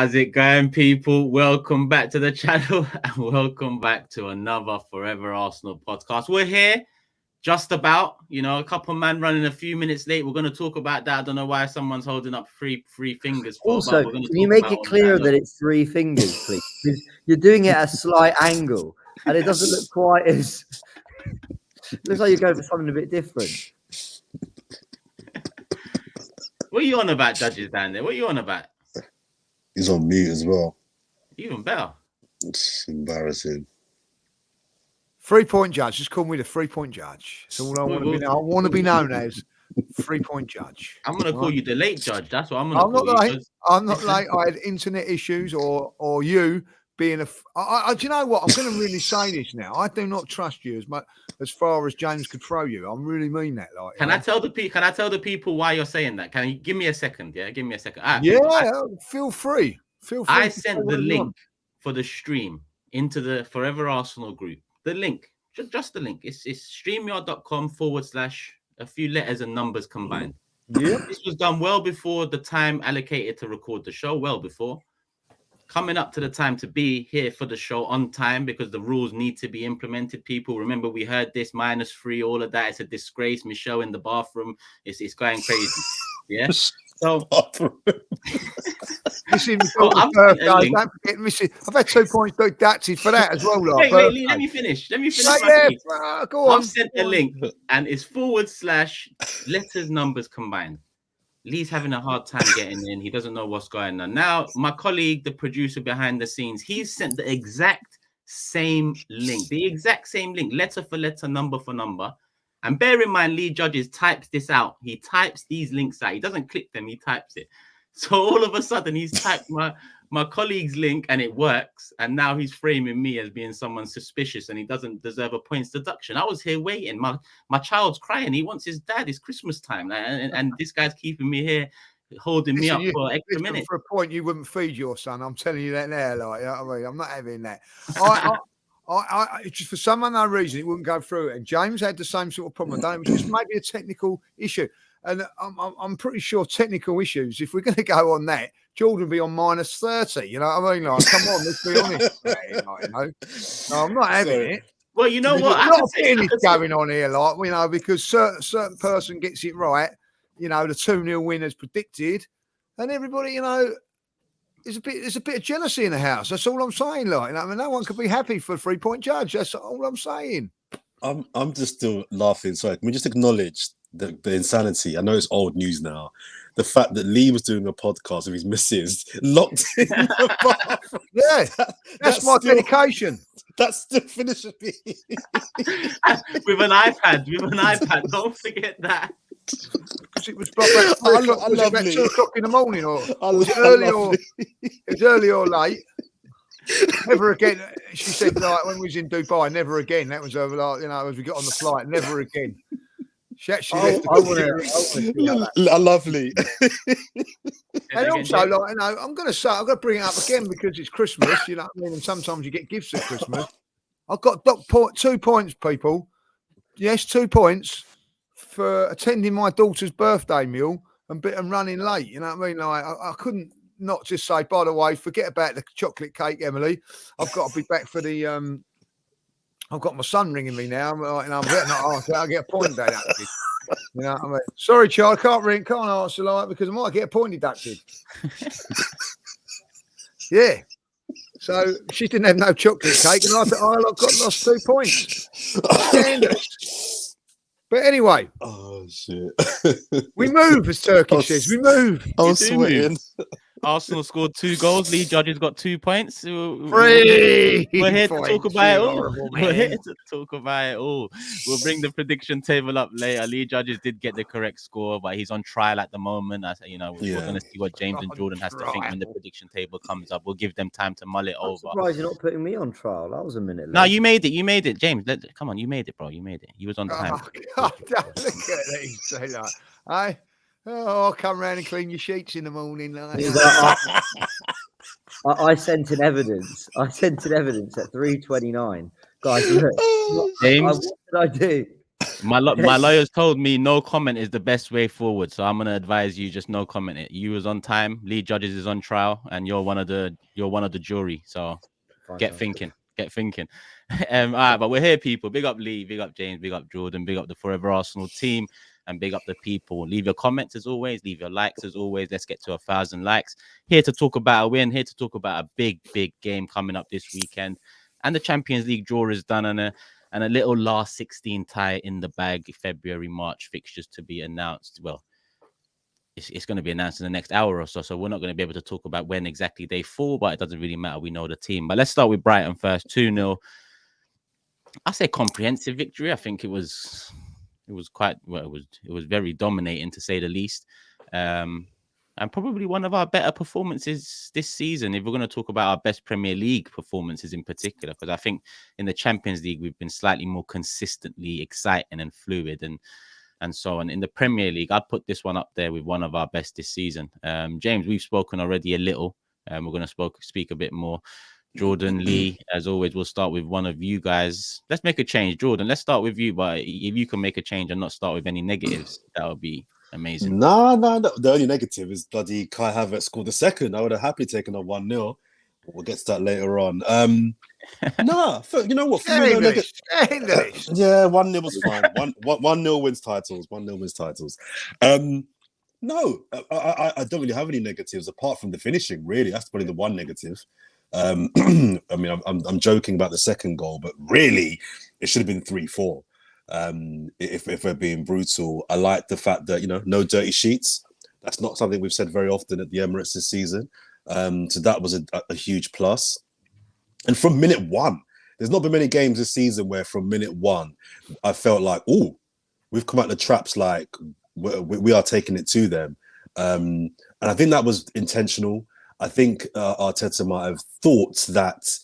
How's it going, people? Welcome back to the channel and welcome back to another Fourever Arsenal podcast. We're here just about, a couple man running a few minutes late. We're going to talk about that. I don't know why someone's holding up three fingers. Also, can you make it clear that it's three fingers, please? Because you're doing it at a slight angle and it doesn't look quite as... looks like you're going for something a bit different. What are you on about, judges down there? What are you on about? He's on mute as well. Even better. It's embarrassing. 3-point judge. Just call me the 3-point judge. That's all I want to be. I want to be known as 3-point judge. I'm going to call you the late judge. That's what I'm going to call you. I'm not late. I had internet issues or you being a... do you know what? I'm going to really say this now. I do not trust you as much as far as James could throw you. I really mean that. Can I tell the people why you're saying that? Can you give me a second? Yeah, give me a second. Feel free. I sent the link for the stream into the Fourever Arsenal group. The link, just the link. It's streamyard.com/a few letters and numbers combined. Yeah. This was done well before the time allocated to record the show, well before. Coming up to the time to be here for the show on time because the rules need to be implemented. People, remember we heard this -3, all of that. It's a disgrace. Michelle in the bathroom. It's going crazy. Yeah. So Listen, I've had 2 points deducted for that as well. Wait, let me finish. Go on. I've sent the link and it's / letters, numbers combined. Lee's having a hard time getting in. He doesn't know what's going on. Now, my colleague, the producer behind the scenes, he's sent the exact same link, letter for letter, number for number. And bear in mind, Lee Judges types this out. He types these links out. He doesn't click them. He types it. So all of a sudden, he's typed my colleague's link and it works. And now he's framing me as being someone suspicious and he doesn't deserve a points deduction. I was here waiting. My child's crying. He wants his dad. It's Christmas time. And this guy's keeping me here, holding me up for extra minutes. For a point, you wouldn't feed your son. I'm telling you that now. I'm not having that. Just for some unknown reason, it wouldn't go through. And James had the same sort of problem. It was just maybe a technical issue. And I'm pretty sure technical issues, if we're going to go on that, Jordan will be on -30. You know what I mean? Like, come on, let's be honest. No, I'm not having it. Well, you know what? There's a lot of feelings going on here, because certain person gets it right. The 2-0 win as predicted. And everybody, there's a bit of jealousy in the house. That's all I'm saying. No one could be happy for a 3-point judge. That's all I'm saying. I'm just still laughing. Sorry, can we just acknowledge the insanity? I know it's old news now. The fact that Lee was doing a podcast with his missus locked in the bathroom. Yeah, that's my dedication. That's still finishing me. with an iPad. Don't forget that. Because it was about 2 o'clock in the morning, or was it early or late? Never again. She said, when we was in Dubai, never again. That was over, as we got on the flight, never again. She actually lovely. And also, I'm going to bring it up again because it's Christmas, and sometimes you get gifts at Christmas. I've got 2 points, people. Yes, 2 points for attending my daughter's birthday meal and running late. You know what I mean? I couldn't not just say, by the way, forget about the chocolate cake, Emily. I've got to be back for the... I've got my son ringing me now. I'm I'll get a point deducted. Sorry, child, can't answer because I might get a point deducted. Yeah. So she didn't have no chocolate cake, and I lost 2 points. But anyway. Oh shit. We move, as Turkey says. We move. I was sweating. Arsenal scored 2 goals. Lee Judges got 2 points. We're here to talk about it all. We'll bring the prediction table up later. Lee Judges did get the correct score, but he's on trial at the moment. We're going to see what James and Jordan has to think when the prediction table comes up. We'll give them time to mull it over. Surprised you're not putting me on trial. That was a minute late. No, you made it. James, come on, you made it, bro. You made it. You was on time. Oh, God, look at that. I'll come round and clean your sheets in the morning. I sent in evidence. At 3:29. Guys, look. James, what did I do? My lawyers told me no comment is the best way forward, so I'm gonna advise you just no comment. It. You was on time. Lee Judges is on trial, and you're one of the jury. So get thinking. All right, but we're here, people. Big up Lee, big up James, big up Jordan, big up the Fourever Arsenal team, and big up the people. Leave your comments as always, leave your likes as always. Let's get to 1,000 likes. Here to talk about a win, here to talk about a big game coming up this weekend, and the Champions League draw is done, and a little last 16 tie in the bag. February, March fixtures to be announced. Well, it's going to be announced in the next hour or so. So we're not going to be able to talk about when exactly they fall, but it doesn't really matter. We know the team. But let's start with Brighton first. 2-0. I say comprehensive victory. I think it was quite well. It was very dominating, to say the least. And probably one of our better performances this season, if we're going to talk about our best Premier League performances in particular, because I think in the Champions League, we've been slightly more consistently exciting and fluid and so on. In the Premier League, I'd put this one up there with one of our best this season. James, we've spoken already a little. We're going to speak a bit more. Jordan, Lee, as always, we'll start with one of you guys. Let's make a change. Jordan, let's start with you, but if you can make a change and not start with any negatives, that would be amazing. No. The only negative is bloody Kai Havertz scored the second. I would have happily taken a 1-0. We'll get to that later on. You know what? English. Yeah, 1-0 was fine. 1-0 wins titles. 1-0 wins titles. No, I don't really have any negatives apart from the finishing. Really, that's probably the one negative. I mean, I'm joking about the second goal, but really, it should have been 3-4. If we're being brutal, I like the fact that no dirty sheets. That's not something we've said very often at the Emirates this season. So that was a huge plus. And from minute one, there's not been many games this season where from minute one, I felt like, oh, we've come out the traps like we are taking it to them. And I think that was intentional. I think Arteta might have thought that,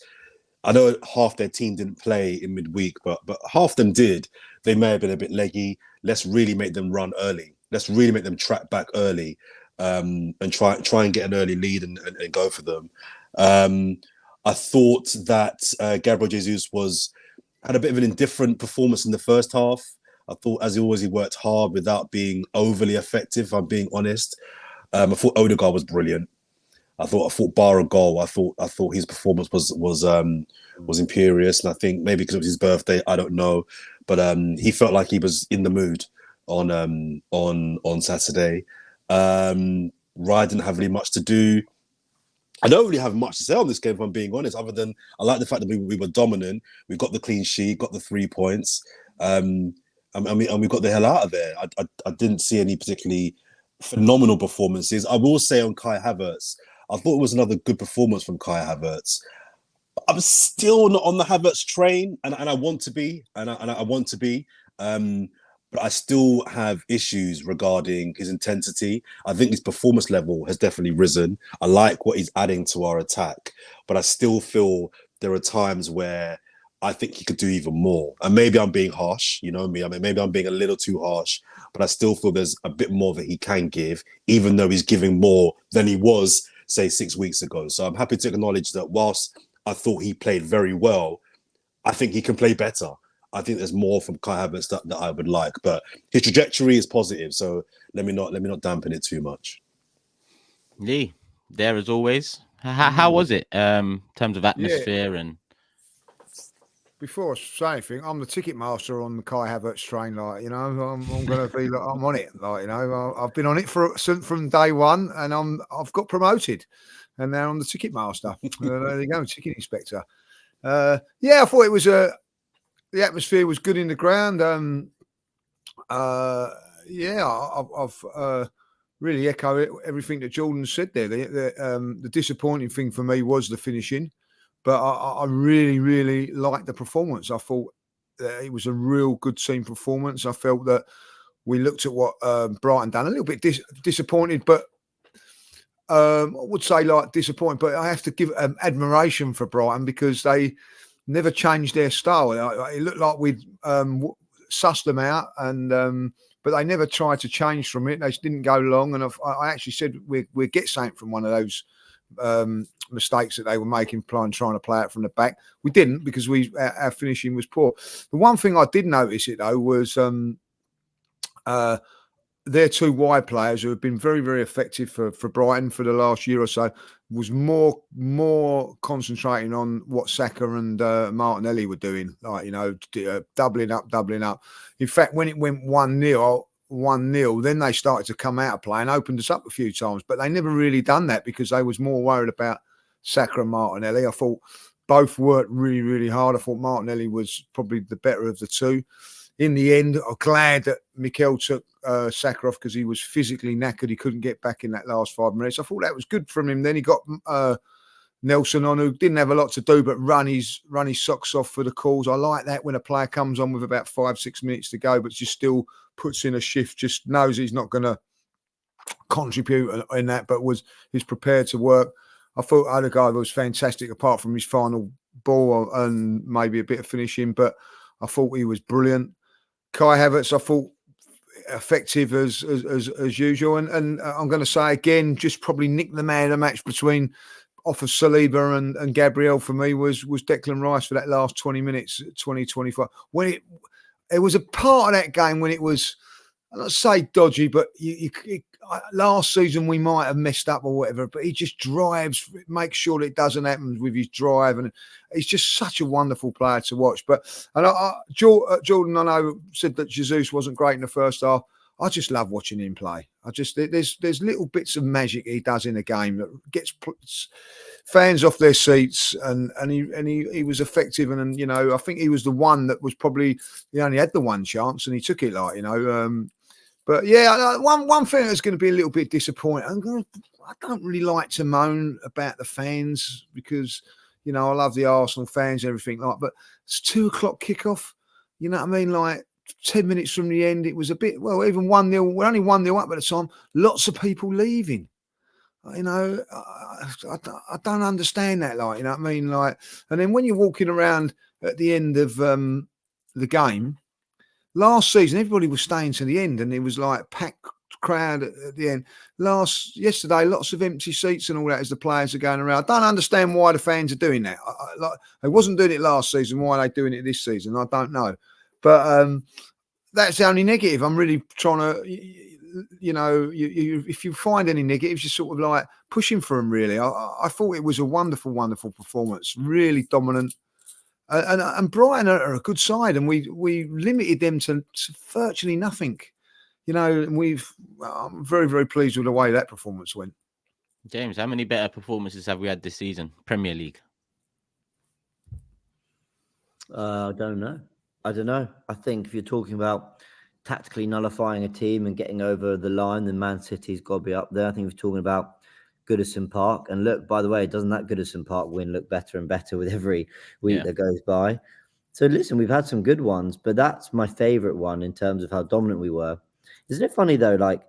I know half their team didn't play in midweek, but half them did. They may have been a bit leggy. Let's really make them run early. Let's really make them track back early and try and get an early lead and go for them. I thought that Gabriel Jesus had a bit of an indifferent performance in the first half. I thought, as he worked hard without being overly effective, if I'm being honest. I thought Odegaard was brilliant. I thought bar a goal, I thought his performance was imperious, and I think maybe because it was his birthday, I don't know, but he felt like he was in the mood on Saturday. Rye didn't have really much to do. I don't really have much to say on this game, if I'm being honest, other than I like the fact that we were dominant. We got the clean sheet, got the 3 points, and we got the hell out of there. I didn't see any particularly phenomenal performances. I will say on Kai Havertz, I thought it was another good performance from Kai Havertz. I'm still not on the Havertz train, and I want to be, but I still have issues regarding his intensity. I think his performance level has definitely risen. I like what he's adding to our attack, but I still feel there are times where I think he could do even more. And maybe I'm being harsh, you know me. I mean, maybe I'm being a little too harsh, but I still feel there's a bit more that he can give, even though he's giving more than he was, say, 6 weeks ago. So I'm happy to acknowledge that whilst I thought he played very well, I think he can play better. I think there's more from Kai Havertz that I would like, but his trajectory is positive. So let me not dampen it too much. Lee, there as always. How was it in terms of atmosphere and? Before I say anything, I'm the ticket master on the Kai Havertz train. Like, I'm going to be like, I'm on it. Like, I've been on it from day one, and I've got promoted, and now I'm the ticket master. There you go, ticket inspector. I thought it was the atmosphere was good in the ground. I've really echo everything that Jordan said there. The disappointing thing for me was the finishing. But I really, really liked the performance. I thought it was a real good team performance. I felt that we looked at what Brighton done, a little bit disappointed, but I would say like disappointed. But I have to give admiration for Brighton because they never changed their style. It looked like we'd sussed them out, and but they never tried to change from it. They didn't go long, and I actually said we'll get something from one of those mistakes that they were making, trying to play it from the back. We didn't, because our finishing was poor. The one thing I did notice it though was their two wide players, who have been very, very effective for Brighton for the last year or so, was more concentrating on what Saka and Martinelli were doing, like, you know, doubling up. In fact, when it went 1-0, then they started to come out of play and opened us up a few times, but they never really done that because they was more worried about Saka and Martinelli. I thought both worked really, really hard. I thought Martinelli was probably the better of the two. In the end, I'm glad that Mikel took Saka off, because he was physically knackered. He couldn't get back in that last 5 minutes. I thought that was good from him. Then he got Nelson on, who didn't have a lot to do but run his socks off for the calls. I like that when a player comes on with about 5-6 minutes to go, but just still puts in a shift, just knows he's not going to contribute in that, but he's prepared to work. I thought Odegaard was fantastic, apart from his final ball and maybe a bit of finishing, but I thought he was brilliant. Kai Havertz, I thought effective as usual, and I'm going to say again, just probably nicked the man of the match off of Saliba and Gabriel for me was Declan Rice for that last 20 minutes, 20-25. When it was a part of that game when it was, I'm not say dodgy, but last season we might have messed up or whatever, but he just drives, makes sure that it doesn't happen with his drive, and he's just such a wonderful player to watch. But Jordan, I know, said that Jesus wasn't great in the first half. I just love watching him play. There's little bits of magic he does in a game that gets fans off their seats, and he was effective, and you know, I think he was the one that was probably, he only had the one chance and he took it, like, you know. But yeah, one thing that's going to be a little bit disappointing. I don't really like to moan about the fans, because, you know, I love the Arsenal fans and everything like. But it's 2:00 kickoff. You know what I mean? Like 10 minutes from the end, it was a bit, well, even 1-0. We're only 1-0 up at the time. Lots of people leaving. You know, I don't understand that. Like, you know what I mean? Like, and then when you're walking around at the end of the game. Last season, everybody was staying to the end, and it was like packed crowd at the end. Yesterday, lots of empty seats and all that as the players are going around. I don't understand why the fans are doing that. They wasn't doing it last season. Why are they doing it this season? I don't know. But that's the only negative. I'm really trying to, you know, if you find any negatives, you're sort of like pushing for them, really. I thought it was a wonderful, wonderful performance. Really dominant. And Brighton are a good side, and we limited them to virtually nothing, you know. And I'm very, very pleased with the way that performance went. James, how many better performances have we had this season, Premier League? I don't know. I think if you're talking about tactically nullifying a team and getting over the line, then Man City's got to be up there. I think if you're talking about Goodison Park, and look, by the way, doesn't that Goodison Park win look better and better with every week that goes by? So listen, we've had some good ones, but that's my favorite one in terms of how dominant we were. Isn't it funny though? Like,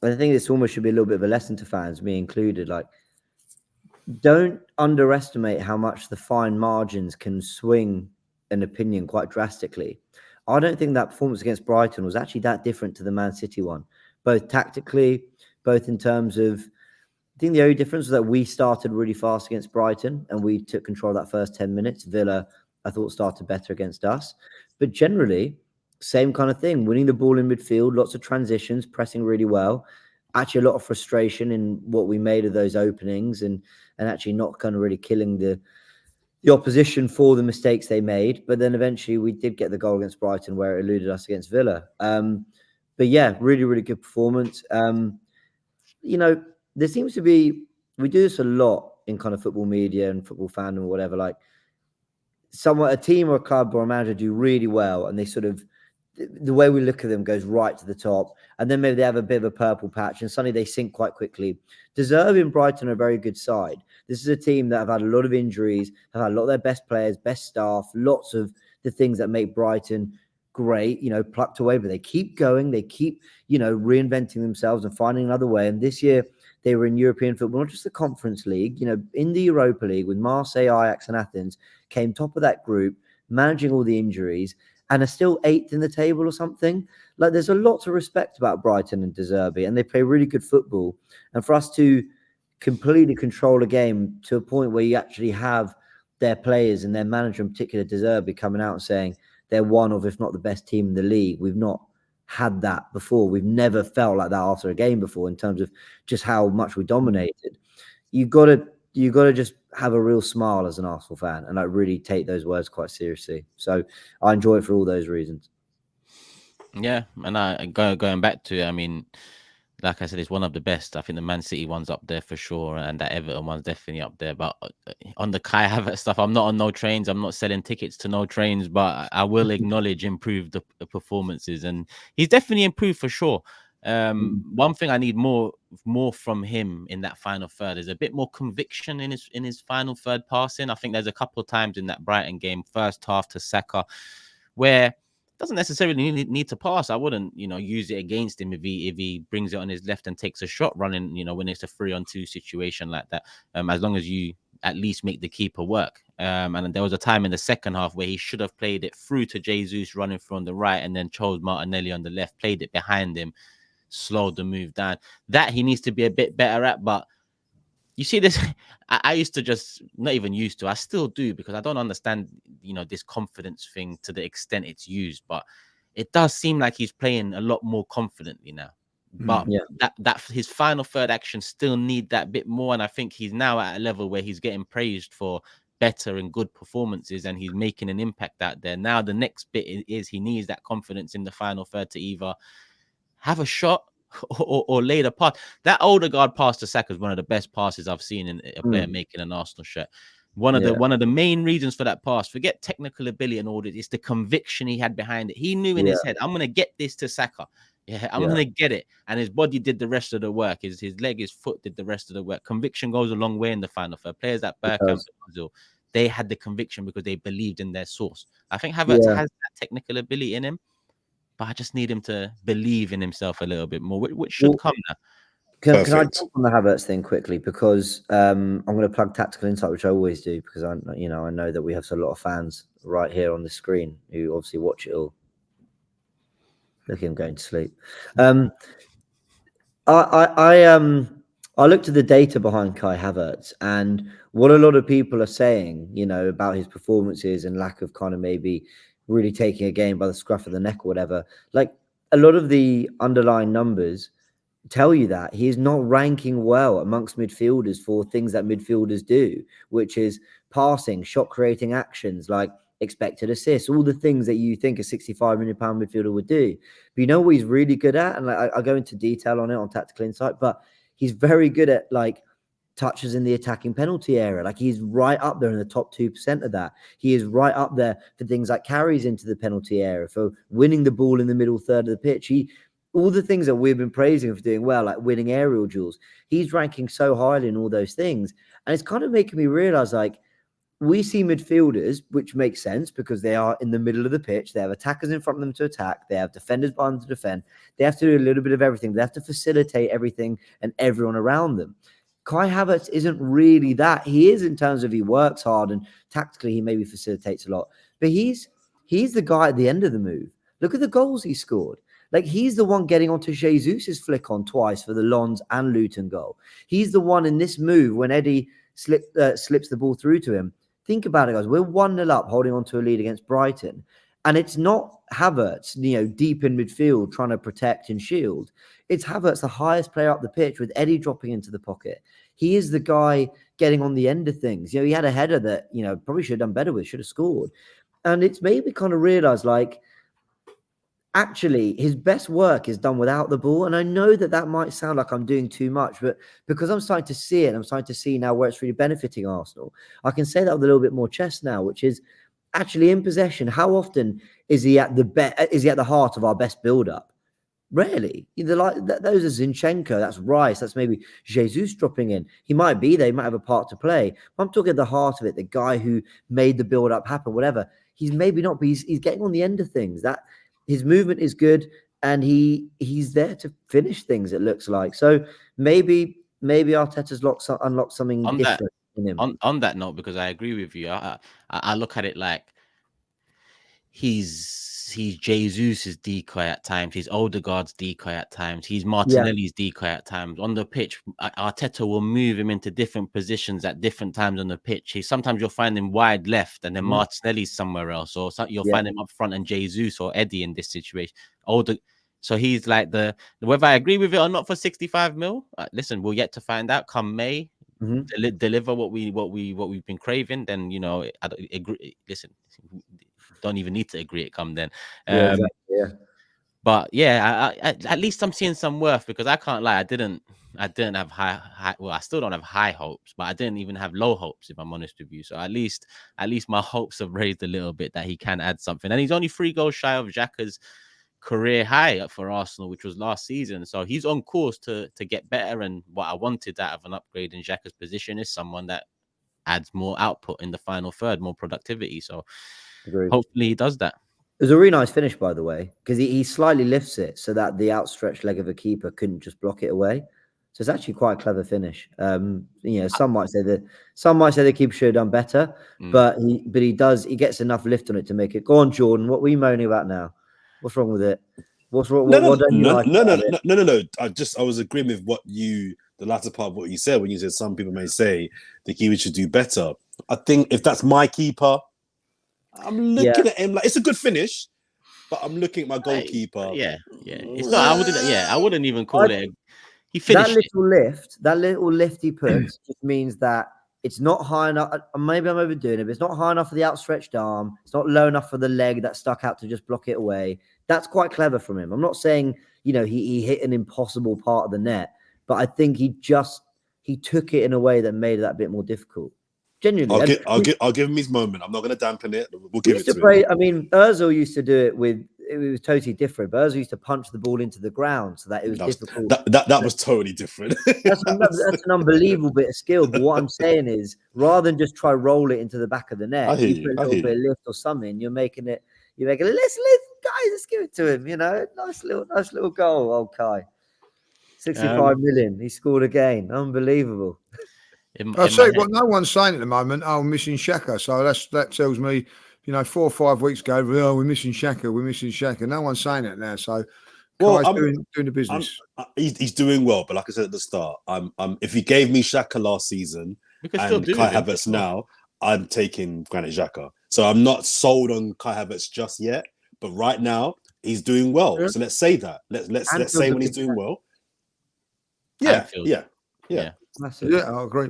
I think this almost should be a little bit of a lesson to fans, me included. Like, don't underestimate how much the fine margins can swing an opinion quite drastically. I don't think that performance against Brighton was actually that different to the Man City one, both tactically, both in terms of, I think the only difference was that we started really fast against Brighton and we took control of that first 10 minutes. Villa, I thought, started better against us. But generally, same kind of thing, winning the ball in midfield, lots of transitions, pressing really well. Actually, a lot of frustration in what we made of those openings, and actually not kind of really killing the opposition for the mistakes they made. But then eventually we did get the goal against Brighton where it eluded us against Villa. But yeah, really, really good performance. You know, there seems to be, we do this a lot in kind of football media and football fandom or whatever, like a team or a club or a manager do really well, and they sort of, the way we look at them goes right to the top, and then maybe they have a bit of a purple patch and suddenly they sink quite quickly. De Zerbi and Brighton are a very good side. This is a team that have had a lot of injuries, have had a lot of their best players, best staff, lots of the things that make Brighton great, you know, plucked away, but they keep going, they keep, you know, reinventing themselves and finding another way. And this year they were in European football, not just the Conference League, you know, in the Europa League with Marseille, Ajax and Athens, came top of that group, managing all the injuries, and are still 8th in the table or something. Like, there's a lot to respect about Brighton and De Zerbi, and they play really good football. And for us to completely control a game to a point where you actually have their players and their manager in particular, De Zerbi, coming out and saying they're one of, if not the best team in the league. We've not had that before. We've never felt like that after a game before in terms of just how much we dominated. You got to just have a real smile as an Arsenal fan and like really take those words quite seriously. So I enjoy it for all those reasons. Yeah, and going back to it, I mean, like I said, it's one of the best. I think the Man City one's up there for sure, and that Everton one's definitely up there. But on the Kai Havertz stuff, I'm not on no trains. I'm not selling tickets to no trains, but I will acknowledge improved the performances, and he's definitely improved for sure. One thing I need more from him in that final third is a bit more conviction in his final third passing. I think there's a couple of times in that Brighton game, first half to Saka, where doesn't necessarily need to pass. I wouldn't, use it against him if he brings it on his left and takes a shot running, when it's a 3-on-2 situation like that. As long as you at least make the keeper work. And there was a time in the second half where he should have played it through to Jesus running through on the right and then chose Martinelli on the left, played it behind him, slowed the move down. That he needs to be a bit better at, but you see this, I used to just, not even used to, I still do, because I don't understand, this confidence thing to the extent it's used, but it does seem like he's playing a lot more confidently now. But that his final third actions still need that bit more. And I think he's now at a level where he's getting praised for better and good performances and he's making an impact out there. Now, the next bit is he needs that confidence in the final third to either have a shot or lay the pass. That Odegaard pass to Saka is one of the best passes I've seen in a player making an Arsenal shirt. One of the main reasons for that pass, forget technical ability and all this, it's the conviction he had behind it. He knew in his head, I'm going to get this to Saka. I'm going to get it. And his body did the rest of the work. His leg, his foot did the rest of the work. Conviction goes a long way in the final third. Players like Bergkamp, they had the conviction because they believed in their source. I think Havertz has that technical ability in him, but I just need him to believe in himself a little bit more, which should come now. Can I talk on the Havertz thing quickly? Because I'm going to plug Tactical Insight, which I always do, because I know that we have a lot of fans right here on the screen who obviously watch it all. Look at him going to sleep. I looked at the data behind Kai Havertz and what a lot of people are saying, about his performances and lack of kind of maybe really taking a game by the scruff of the neck or whatever. Like a lot of the underlying numbers tell you that he is not ranking well amongst midfielders for things that midfielders do, which is passing, shot creating actions, like expected assists, all the things that you think a £65 million midfielder would do. But you know what he's really good at? And I go into detail on it on Tactical Insight, but he's very good at like touches in the attacking penalty area. Like he's right up there in the top 2% of that. He is right up there for things like carries into the penalty area, for winning the ball in the middle third of the pitch. All the things that we've been praising him for doing well, like winning aerial duels, he's ranking so highly in all those things. And it's kind of making me realize, like, we see midfielders, which makes sense because they are in the middle of the pitch. They have attackers in front of them to attack. They have defenders behind them to defend. They have to do a little bit of everything. They have to facilitate everything and everyone around them. Kai Havertz isn't really that. He is in terms of he works hard and tactically he maybe facilitates a lot. But he's the guy at the end of the move. Look at the goals he scored. Like, he's the one getting onto Jesus' flick on twice for the Lons and Luton goal. He's the one in this move when Eddie slips the ball through to him. Think about it, guys. We're 1-0 up, holding on to a lead against Brighton. And it's not Havertz, deep in midfield trying to protect and shield. It's Havertz, the highest player up the pitch, with Eddie dropping into the pocket. He is the guy getting on the end of things. He had a header that, probably should have done better with, should have scored. And it's made me kind of realize, like, actually, his best work is done without the ball. And I know that might sound like I'm doing too much, but because I'm starting to see it, I'm starting to see now where it's really benefiting Arsenal, I can say that with a little bit more chest now, which is actually in possession. How often is he at the heart of our best build-up? Rarely. Those are Zinchenko, that's Rice, that's maybe Jesus dropping in. He might be there, he might have a part to play. But I'm talking at the heart of it, the guy who made the build-up happen, whatever. He's maybe not, but he's getting on the end of things. That his movement is good, and he's there to finish things, it looks like. So maybe Arteta's unlocked something different in him. On that note, because I agree with you, I look at it like he's Jesus' decoy at times. He's Odegaard's decoy at times. He's Martinelli's decoy at times. On the pitch, Arteta will move him into different positions at different times on the pitch. Sometimes you'll find him wide left, and then Martinelli's somewhere else, or you'll find him up front and Jesus or Eddie in this situation. So he's like whether I agree with it or not for 65 mil. Listen, we'll yet to find out. Come May, deliver what we've been craving. Then I don't agree. Listen, don't even need to agree it come then. But yeah, at least I'm seeing some worth, because I can't lie, I didn't have high. Well, I still don't have high hopes, but I didn't even have low hopes, if I'm honest with you. So at least my hopes have raised a little bit that he can add something. And he's only 3 goals shy of Xhaka's career high for Arsenal, which was last season. So he's on course to get better. And what I wanted out of an upgrade in Xhaka's position is someone that adds more output in the final third, more productivity. So hopefully he does that. It was a really nice finish, by the way, because he slightly lifts it so that the outstretched leg of a keeper couldn't just block it away. So it's actually quite a clever finish. Some might say the keeper should have done better, but he gets enough lift on it to make it. Go on, Jordan. What were you moaning about now? What's wrong with it? What's wrong? No. I was agreeing with the latter part of what you said when you said some people may say the keeper should do better. I think if that's my keeper, I'm looking at him like it's a good finish, but I'm looking at my goalkeeper. It's not. I wouldn't even call it. He finished that little lift he puts just means that it's not high enough. Maybe I'm overdoing it, but it's not high enough for the outstretched arm. It's not low enough for the leg that stuck out to just block it away. That's quite clever from him. I'm not saying he hit an impossible part of the net, but I think he took it in a way that made it that bit more difficult. Genuinely, I'll give him his moment. I'm not going to dampen it. We'll give it to him. I mean, Ozil used to do it it was totally different. But Ozil used to punch the ball into the ground so that it was difficult. That was totally different. That's an unbevelievable bit of skill. But what I'm saying is, rather than just try roll it into the back of the net, you put a little bit of lift or something. You're making it. Let's guys, let's give it to him. Nice little goal, old Kai. 65 million. He scored again. Unbelievable. I'll tell you what, no one's saying at the moment, we're missing Xhaka. So that tells me, 4 or 5 weeks ago, we're missing Xhaka. No one's saying it now. So Kai's doing the business. He's doing well, but like I said at the start, if he gave me Xhaka last season and Kai Havertz now, I'm taking Granit Xhaka. So I'm not sold on Kai Havertz just yet, but right now he's doing well. Yeah. So let's say that. Let's say when he's doing well. Yeah. Massive. Yeah, I agree.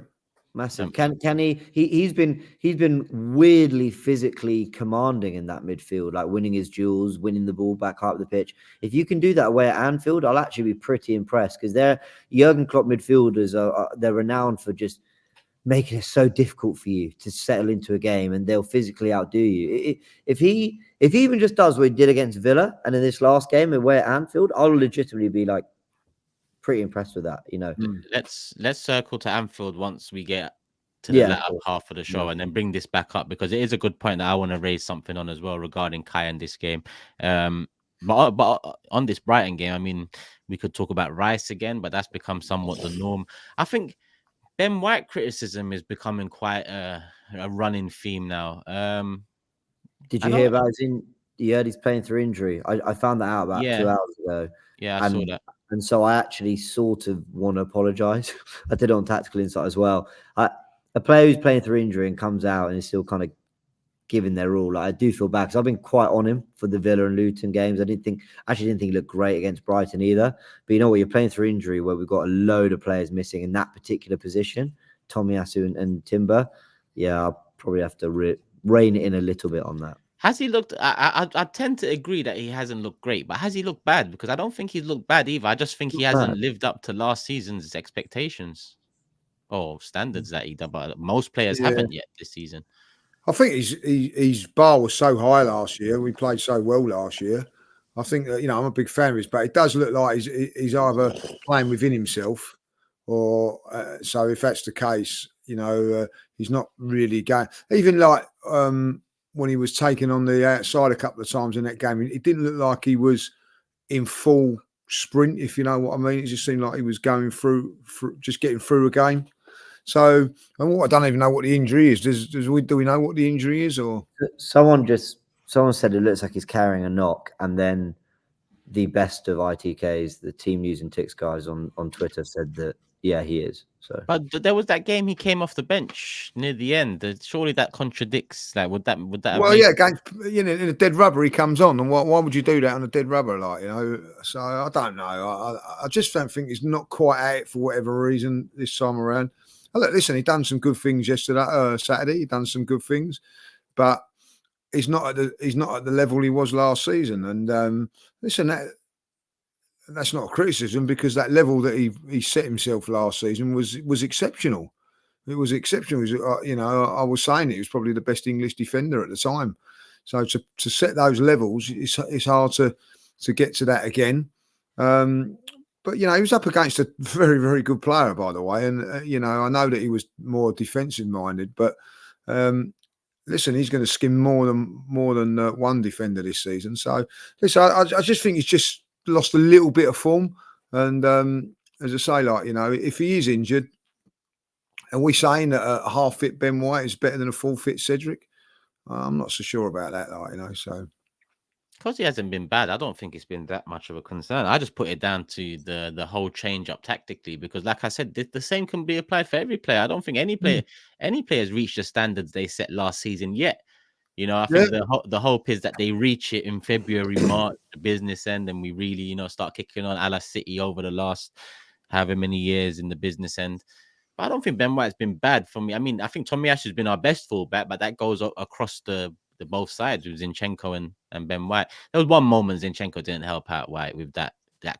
Massive. Can he? He's been weirdly physically commanding in that midfield, like winning his duels, winning the ball back up the pitch. If you can do that away at Anfield, I'll actually be pretty impressed, because they're Jurgen Klopp midfielders they're renowned for just making it so difficult for you to settle into a game, and they'll physically outdo you. If he even just does what he did against Villa and in this last game away at Anfield, I'll legitimately be like pretty impressed with that. Let's circle to Anfield once we get to the latter half of the show, and then bring this back up, because it is a good point that I want to raise something on as well regarding Kai in this game. But on this Brighton game, I mean, we could talk about Rice again, but that's become somewhat the norm. I think Ben White criticism is becoming quite a running theme now. Did you hear about you heard he's playing through injury? I found that out about 2 hours ago. Yeah, I saw that. And so I actually sort of want to apologise. I did it on Tactical Insight as well. A player who's playing through injury and comes out and is still kind of giving their all, I do feel bad, because I've been quite on him for the Villa and Luton games. I didn't think he looked great against Brighton either. But you know what? You're playing through injury where we've got a load of players missing in that particular position, Tomiyasu and Timber. Yeah, I'll probably have to rein it in a little bit on that. Has he looked? I tend to agree that he hasn't looked great, but has he looked bad? Because I don't think he's looked bad either. I just think he hasn't lived up to last season's expectations or standards that he done. But most players haven't yet this season. I think his bar was so high last year. We played so well last year. I think that, I'm a big fan of his, but it does look like he's either playing within himself, or so if that's the case, he's not really going. Even like when he was taken on the outside a couple of times in that game, it didn't look like he was in full sprint, if you know what I mean. It just seemed like he was going through just getting through a game. So, I don't even know what the injury is. Do we know what the injury is? Or someone just someone said it looks like he's carrying a knock, and then the best of ITKs, the team news and ticks guys on Twitter, said that yeah, he is. So, but there was that game he came off the bench near the end. Surely that contradicts. Like, would that? Well, yeah, against, in a dead rubber, he comes on, and why would you do that on a dead rubber? Like, so I don't know. I just don't think he's not quite at it for whatever reason this time around. Look, listen, he done some good things yesterday, Saturday. He done some good things, but he's not at the level he was last season. And listen, that's not a criticism, because that level that he set himself last season was exceptional. It was exceptional. I was saying it was probably the best English defender at the time. So to set those levels, it's hard to get to that again. But he was up against a very, very good player, by the way. And I know that he was more defensive minded, but listen, he's going to skim more than one defender this season. So listen, I just think he's just lost a little bit of form. And as I say, like, if he is injured, and we're saying that a half-fit Ben White is better than a full-fit Cedric, I'm not so sure about that, like, so. Because he hasn't been bad, I don't think it's been that much of a concern. I just put it down to the whole change up tactically, because, like I said, the same can be applied for every player. I don't think any player has reached the standards they set last season yet. I think the hope is that they reach it in February, March, the business end, and we really, start kicking on a la City over the last however many years in the business end. But I don't think Ben White's been bad for me. I mean, I think Tomiyasu has been our best fullback, but that goes across the both sides with Zinchenko and Ben White. There was one moment Zinchenko didn't help out White with that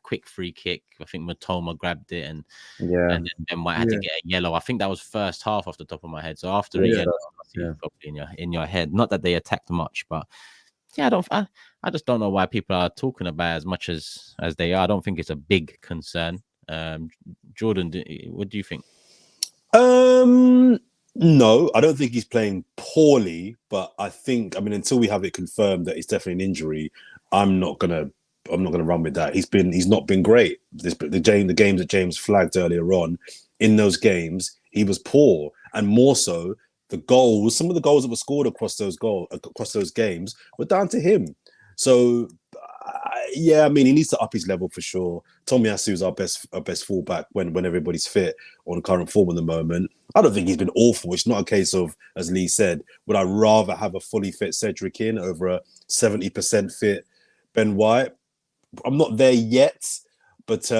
quick free kick. I think Matoma grabbed it and then Ben White had to get a yellow. I think that was first half off the top of my head. So after a yellow, probably in your head. Not that they attacked much, but yeah, I just don't know why people are talking about it as much as they are. I don't think it's a big concern. Jordan, what do you think? No, I don't think he's playing poorly, but I think, until we have it confirmed that it's definitely an injury, I'm not gonna run with that. He's not been great. The games that James flagged earlier on, in those games, he was poor, and more so, some of the goals that were scored across those games were down to him. So, he needs to up his level for sure. Tomiyasu is our best fullback when everybody's fit on current form at the moment. I don't think he's been awful. It's not a case of, as Lee said, would I rather have a fully fit Cedric in over a 70% fit Ben White? I'm not there yet, but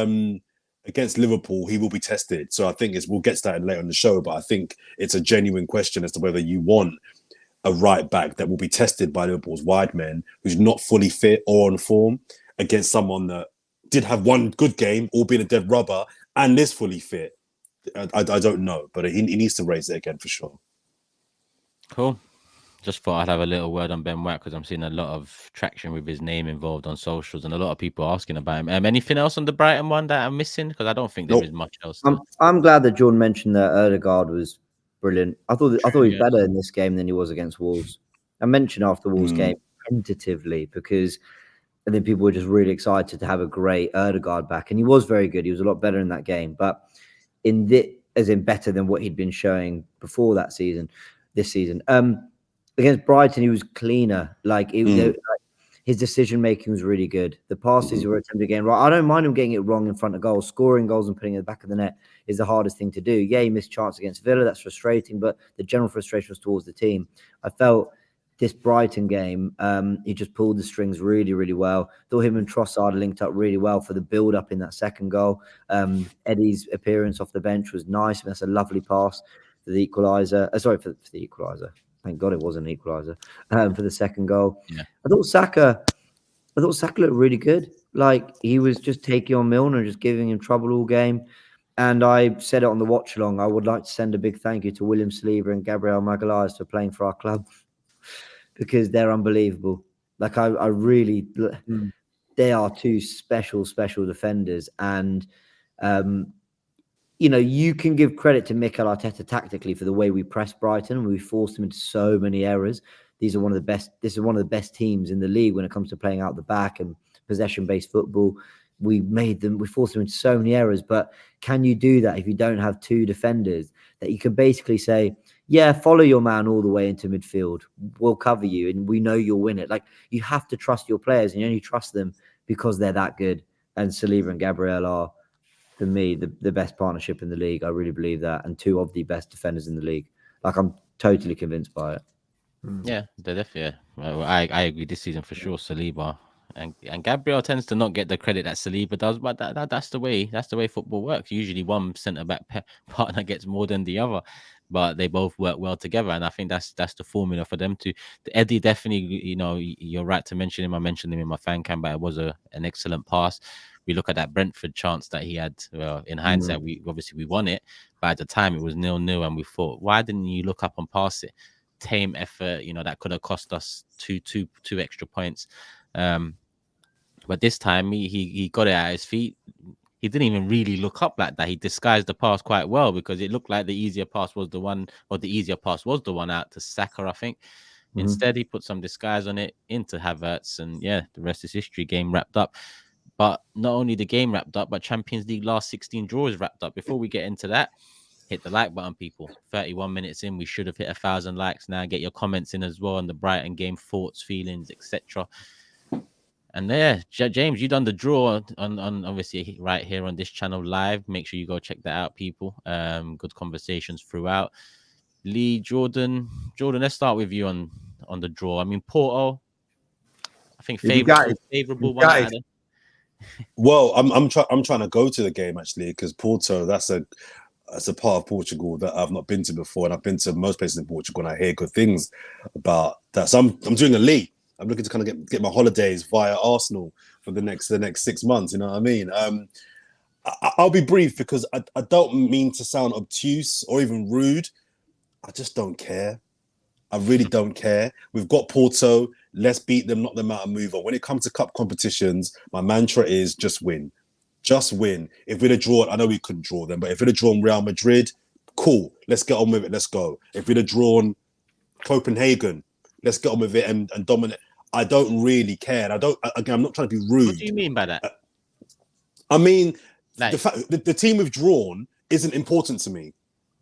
against Liverpool, he will be tested. So I think we'll get to that later in the show, but I think it's a genuine question as to whether you want a right back that will be tested by Liverpool's wide men, who's not fully fit or on form, against someone that did have one good game, all being a dead rubber, and is fully fit. I don't know, but he needs to raise it again for sure. Cool. Just thought I'd have a little word on Ben White, because I'm seeing a lot of traction with his name involved on socials and a lot of people asking about him. Anything else on the Brighton one that I'm missing? Because I don't think there is much else. I'm glad that Jordan mentioned that Odegaard was brilliant. I thought he was better in this game than he was against Wolves. I mentioned after the Wolves game tentatively, because I think people were just really excited to have a great Odegaard back, and he was very good. He was a lot better in that game, but better than what he'd been showing before this season. Against Brighton, he was cleaner. His decision making was really good. The passes were attempted again. Right, I don't mind him getting it wrong in front of goals. Scoring goals and putting it in the back of the net is the hardest thing to do. Yeah, he missed chance against Villa. That's frustrating, but the general frustration was towards the team. I felt this Brighton game, he just pulled the strings really, really well. Thought him and Trossard linked up really well for the build-up in that second goal. Eddie's appearance off the bench was nice. That's a lovely pass for the equaliser. For the equaliser. Thank God it wasn't an equaliser for the second goal. Yeah. I thought Saka looked really good. Like, he was just taking on Milner, just giving him trouble all game. And I said it on the watch along. I would like to send a big thank you to William Saliba and Gabriel Magalhaes for playing for our club, because they're unbelievable. Like, I really, they are two special defenders. And you can give credit to Mikel Arteta tactically for the way we pressed Brighton and we forced them into so many errors. This is one of the best teams in the league when it comes to playing out the back and possession-based football. We forced them into so many errors. But can you do that if you don't have two defenders that you can basically say, yeah, follow your man all the way into midfield. We'll cover you and we know you'll win it. Like, you have to trust your players, and you only trust them because they're that good. And Saliba and Gabriel are, for me, the best partnership in the league. I really believe that. And two of the best defenders in the league. Like, I'm totally convinced by it. Yeah, they're definitely. Well, I agree this season for sure. Saliba and Gabriel tends to not get the credit that Saliba does, but that's the way football works. Usually, one centre back partner gets more than the other, but they both work well together, and I think that's the formula for them to. Eddie definitely, you know, you're right to mention him. I mentioned him in my fan cam, but it was an excellent pass. We look at that Brentford chance that he had. Well, in hindsight, we won it, but at the time it was 0-0, and we thought, why didn't you look up and pass it? Tame effort, you know, that could have cost us two extra points. But this time he got it at his feet. He didn't even really look up like that. He disguised the pass quite well, because it looked like the easier pass was the one out to Saka, I think. Instead, he put some disguise on it into Havertz, and yeah, the rest is history. Game wrapped up. But not only the game wrapped up, but Champions League last 16 draws wrapped up. Before we get into that, hit the like button, people. 31 minutes in, we should have hit 1,000 likes now. Get your comments in as well on the Brighton game, thoughts, feelings, etc. And yeah, James, you done the draw on obviously right here on this channel live. Make sure you go check that out, people. Good conversations throughout. Lee, Jordan, let's start with you on the draw. I mean, Porto, I think favorable one. Well, I'm trying to go to the game actually, because Porto, that's a part of Portugal that I've not been to before, and I've been to most places in Portugal, and I hear good things about that. So I'm doing a league. I'm looking to kind of get my holidays via Arsenal for the next 6 months. You know what I mean? I'll be brief, because I don't mean to sound obtuse or even rude. I just don't care. I really don't care. We've got Porto. Let's beat them, knock them out, and move on. When it comes to cup competitions, my mantra is just win. Just win. If we'd have drawn, I know we couldn't draw them, but if we'd have drawn Real Madrid, cool. Let's get on with it. Let's go. If we'd have drawn Copenhagen, let's get on with it and dominate. I don't really care. And I'm not trying to be rude. What do you mean by that? I mean, like, the team we've drawn isn't important to me.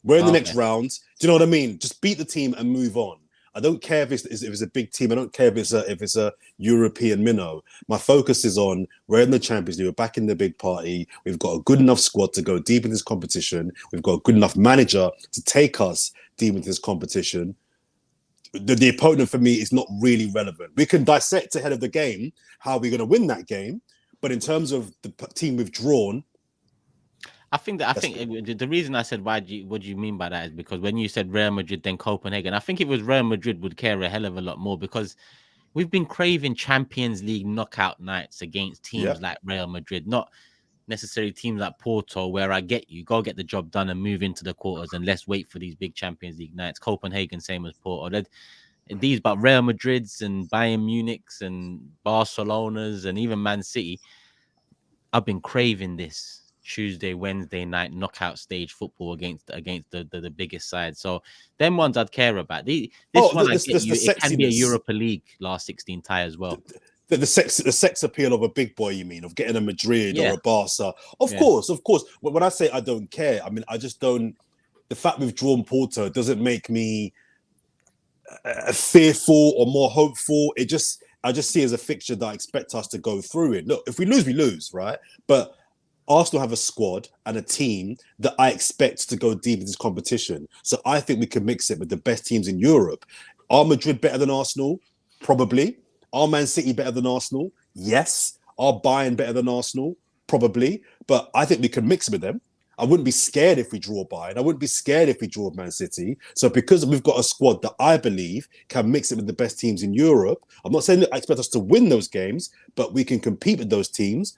We're in the next round. Do you know what I mean? Just beat the team and move on. I don't care if it's a big team. I don't care if it's a European minnow. My focus is on, we're in the Champions League. We're back in the big party. We've got a good enough squad to go deep in this competition. We've got a good enough manager to take us deep into this competition. The opponent for me is not really relevant. We can dissect ahead of the game how we're going to win that game, but in terms of the team we've drawn, I think the reason I said what do you mean by that is because when you said Real Madrid then Copenhagen, I think if it was Real Madrid would care a hell of a lot more, because we've been craving Champions League knockout nights against teams like Real Madrid, not necessarily teams like Porto, where I get you go get the job done and move into the quarters, and let's wait for these big Champions League nights. Copenhagen, same as Porto. But Real Madrid's and Bayern Munich's and Barcelona's and even Man City, I've been craving this Tuesday, Wednesday night knockout stage football against the biggest side. So them ones I'd care about. It can be a Europa League last 16 tie as well. The sex appeal of a big boy, you mean, of getting a Madrid or a Barca. Of course. When I say I don't care, I mean, I just don't. The fact we've drawn Porto doesn't make me fearful or more hopeful. I just see it as a fixture that I expect us to go through it. Look, if we lose, right? But Arsenal have a squad and a team that I expect to go deep in this competition. So I think we can mix it with the best teams in Europe. Are Madrid better than Arsenal? Probably. Are Man City better than Arsenal? Yes. Are Bayern better than Arsenal? Probably. But I think we can mix it with them. I wouldn't be scared if we draw Bayern. I wouldn't be scared if we draw Man City. So because we've got a squad that I believe can mix it with the best teams in Europe, I'm not saying that I expect us to win those games, but we can compete with those teams.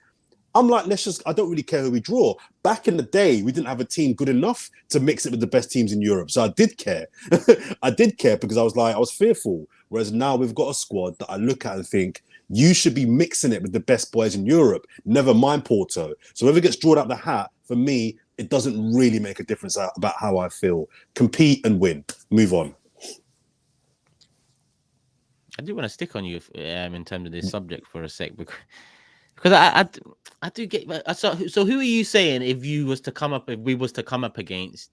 I'm like, I don't really care who we draw. Back in the day, we didn't have a team good enough to mix it with the best teams in Europe. So I did care. I did care because I was fearful. Whereas now we've got a squad that I look at and think, you should be mixing it with the best boys in Europe. Never mind Porto. So whoever gets drawn out the hat, for me, it doesn't really make a difference about how I feel. Compete and win. Move on. I do want to stick on you in terms of this subject for a sec, because I do get. So who are you saying if we was to come up against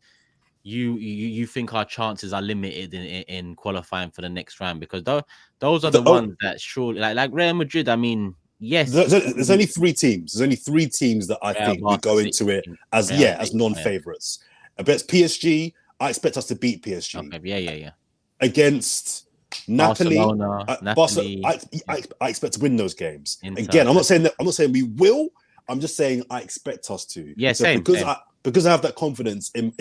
you think our chances are limited in qualifying for the next round? Because those are the ones that surely, like Real Madrid. I mean, yes, there's only 3 teams. There's only 3 teams that I think we go into it as non-favorites. But it's PSG. I expect us to beat PSG. Okay, yeah. Against Napoli, Napoli. I expect to win those games. Inter. Again, I'm not saying we will. I'm just saying I expect us to. Yeah, so same. Because I have that confidence in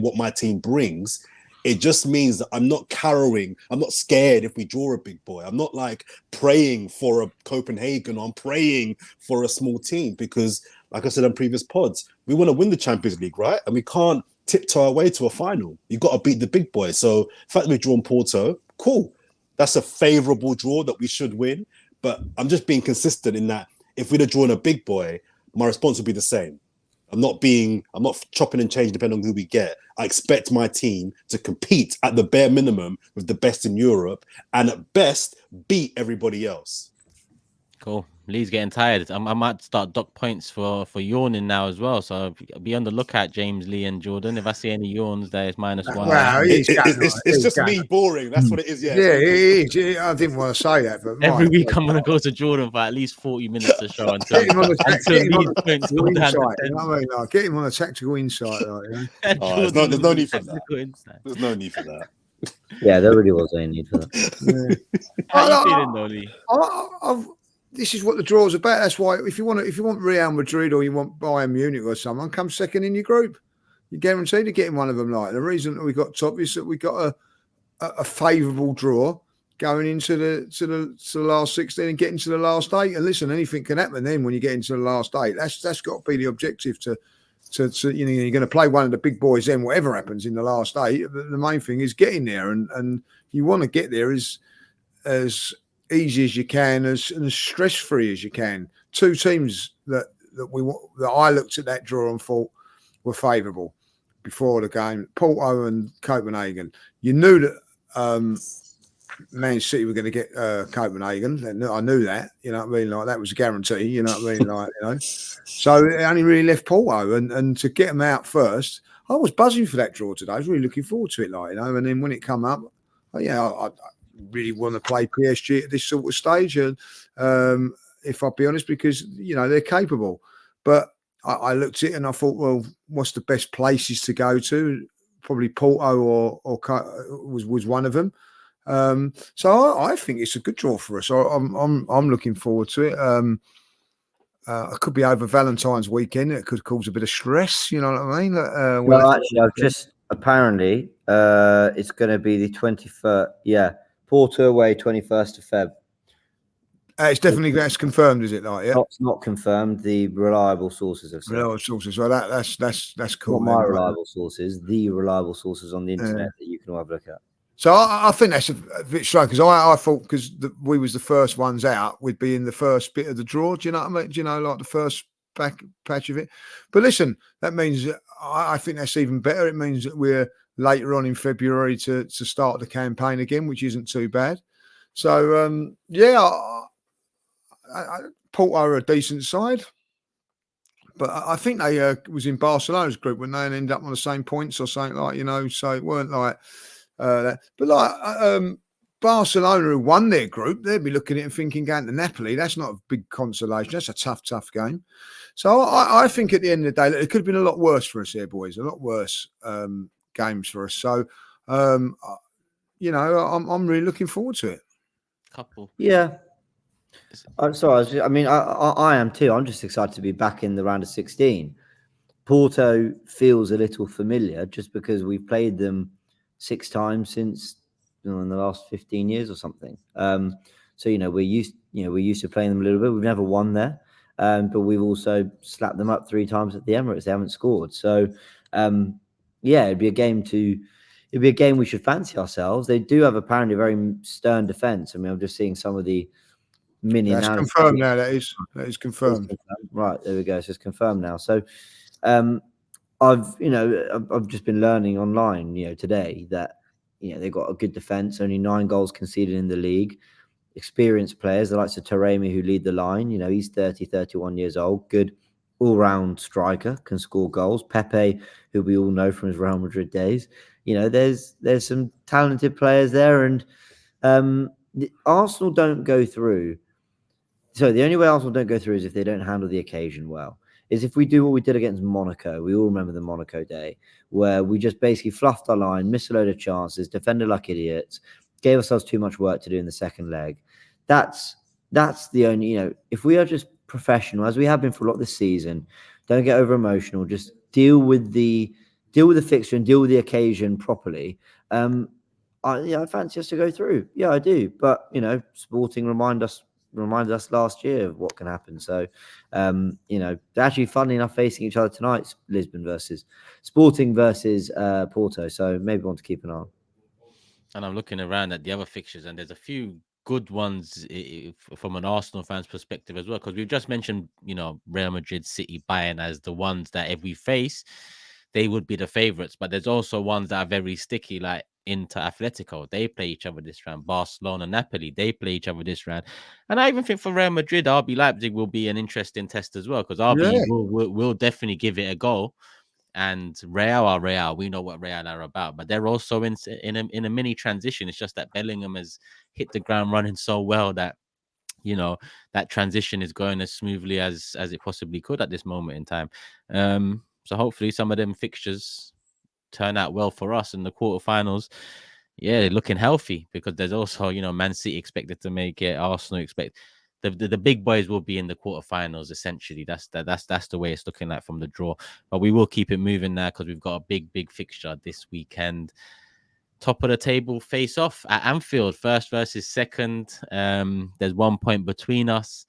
what my team brings. It just means that I'm not carrowing. I'm not scared if we draw a big boy. I'm not like praying for a Copenhagen. I'm praying for a small team because, like I said on previous pods, we want to win the Champions League, right? And we can't tiptoe our way to a final. You've got to beat the big boy. So the fact that we've drawn Porto, cool. That's a favourable draw that we should win. But I'm just being consistent in that if we'd have drawn a big boy, my response would be the same. I'm not chopping and changing depending on who we get. I expect my team to compete at the bare minimum with the best in Europe and at best beat everybody else. Cool. Lee's getting tired. I might start dock points for yawning now as well. So be on the lookout, James, Lee, and Jordan. If I see any yawns, there is -1. Wow, it's just me boring. That's what it is. Yeah, it is. Yeah, I didn't want to say that, but every week I'm gonna go to Jordan for at least 40 minutes to show until these points go down. Get him on a tactical insight. There's no need for that. There's no need for that. Yeah, there really was any need for that. How are you feeling, though, Lee? This is what the draw's about. That's why if you want Real Madrid or you want Bayern Munich or someone, come second in your group. You're guaranteed to get in one of them. Like the reason that we got top is that we got a favourable draw going into the last 16 and getting to the last 8. And listen, anything can happen then when you get into the last 8. That's got to be the objective to you're going to play one of the big boys then, whatever happens in the last 8. The main thing is getting there, and you want to get there as easy as you can, as stress free as you can. 2 teams that I looked at that draw and thought were favourable before the game: Porto and Copenhagen. You knew that Man City were going to get Copenhagen. I knew that. You know what I mean? Like that was a guarantee. You know what I mean? So it only really left Porto, and to get them out first, I was buzzing for that draw today. I was really looking forward to it, And then when it come up, I really want to play PSG at this sort of stage, and if I'll be honest, because they're capable. But I looked at it and I thought, well, what's the best places to go to? Probably Porto or was one of them. So I think it's a good draw for us. I'm looking forward to it. It could be over Valentine's weekend. It could cause a bit of stress. You know what I mean? Well, actually, I've just apparently it's going to be the 23rd. Yeah. Porto away, 21st of Feb. That's confirmed, is it? Like, yeah, it's not confirmed. The reliable sources have said. Reliable sources. Well, that's cool. Not my reliable sources. The reliable sources on the internet that you can have a look at. So I think that's a bit strange because I thought because we was the first ones out, we'd be in the first bit of the draw. Do you know what I mean? Do you know, like the first patch of it? But listen, that means I think that's even better. It means that we're later on in February to start the campaign again, which isn't too bad. So, Porto are a decent side. But I think they was in Barcelona's group when they ended up on the same points or something like, so it weren't like that. But like Barcelona who won their group, they'd be looking at it and thinking going to Napoli, that's not a big consolation. That's a tough game. So I think at the end of the day, it could have been a lot worse for us here, boys, a lot worse games for us. So, I'm really looking forward to it. Yeah. I'm sorry. I am too. I'm just excited to be back in the round of 16. Porto feels a little familiar just because we've played them 6 times since in the last 15 years or something. So we're used to playing them a little bit. We've never won there, but we've also slapped them up 3 times at the Emirates. They haven't scored. So it'd be a game we should fancy ourselves. They do have apparently a very stern defense. I mean, I'm just seeing some of the mini. That's confirmed now. That is confirmed. Right, there we go. So it's confirmed now. So I've just been learning online, today that they've got a good defense. Only 9 goals conceded in the league. Experienced players, the likes of Taremi who lead the line. He's 31 years old. Good all-round striker, can score goals. Pepe, who we all know from his Real Madrid days. There's some talented players there, and Arsenal don't go through. So the only way Arsenal don't go through is if they don't handle the occasion well. Is if we do what we did against Monaco. We all remember the Monaco day where we just basically fluffed our line, missed a load of chances, defended like idiots, gave ourselves too much work to do in the second leg. That's the only, if we are just professional, as we have been for a lot this season, don't get over emotional, just deal with the fixture and deal with the occasion properly. I fancy us to go through. Yeah, I do. But Sporting reminded us last year of what can happen. So, they're actually, funnily enough, facing each other tonight, Sporting versus Porto. So maybe want to keep an eye on. And I'm looking around at the other fixtures, and there's a few good ones from an Arsenal fan's perspective as well, because we've just mentioned, Real Madrid, City, Bayern as the ones that if we face, they would be the favourites. But there's also ones that are very sticky, like Inter, Atletico. They play each other this round. Barcelona, Napoli, they play each other this round. And I even think for Real Madrid, RB Leipzig will be an interesting test as well, because RB will definitely give it a go. And Real, we know what Real are about, but they're also in a mini transition. It's just that Bellingham has hit the ground running so well that that transition is going as smoothly as it possibly could at this moment in time. So hopefully some of them fixtures turn out well for us in the quarterfinals. Yeah, they're looking healthy, because there's also Man City expected to make it, Arsenal expect. The big boys will be in the quarterfinals. Essentially, that's the way it's looking like from the draw. But we will keep it moving now, because we've got a big fixture this weekend. Top of the table face off at Anfield, first versus second. There's 1 point between us,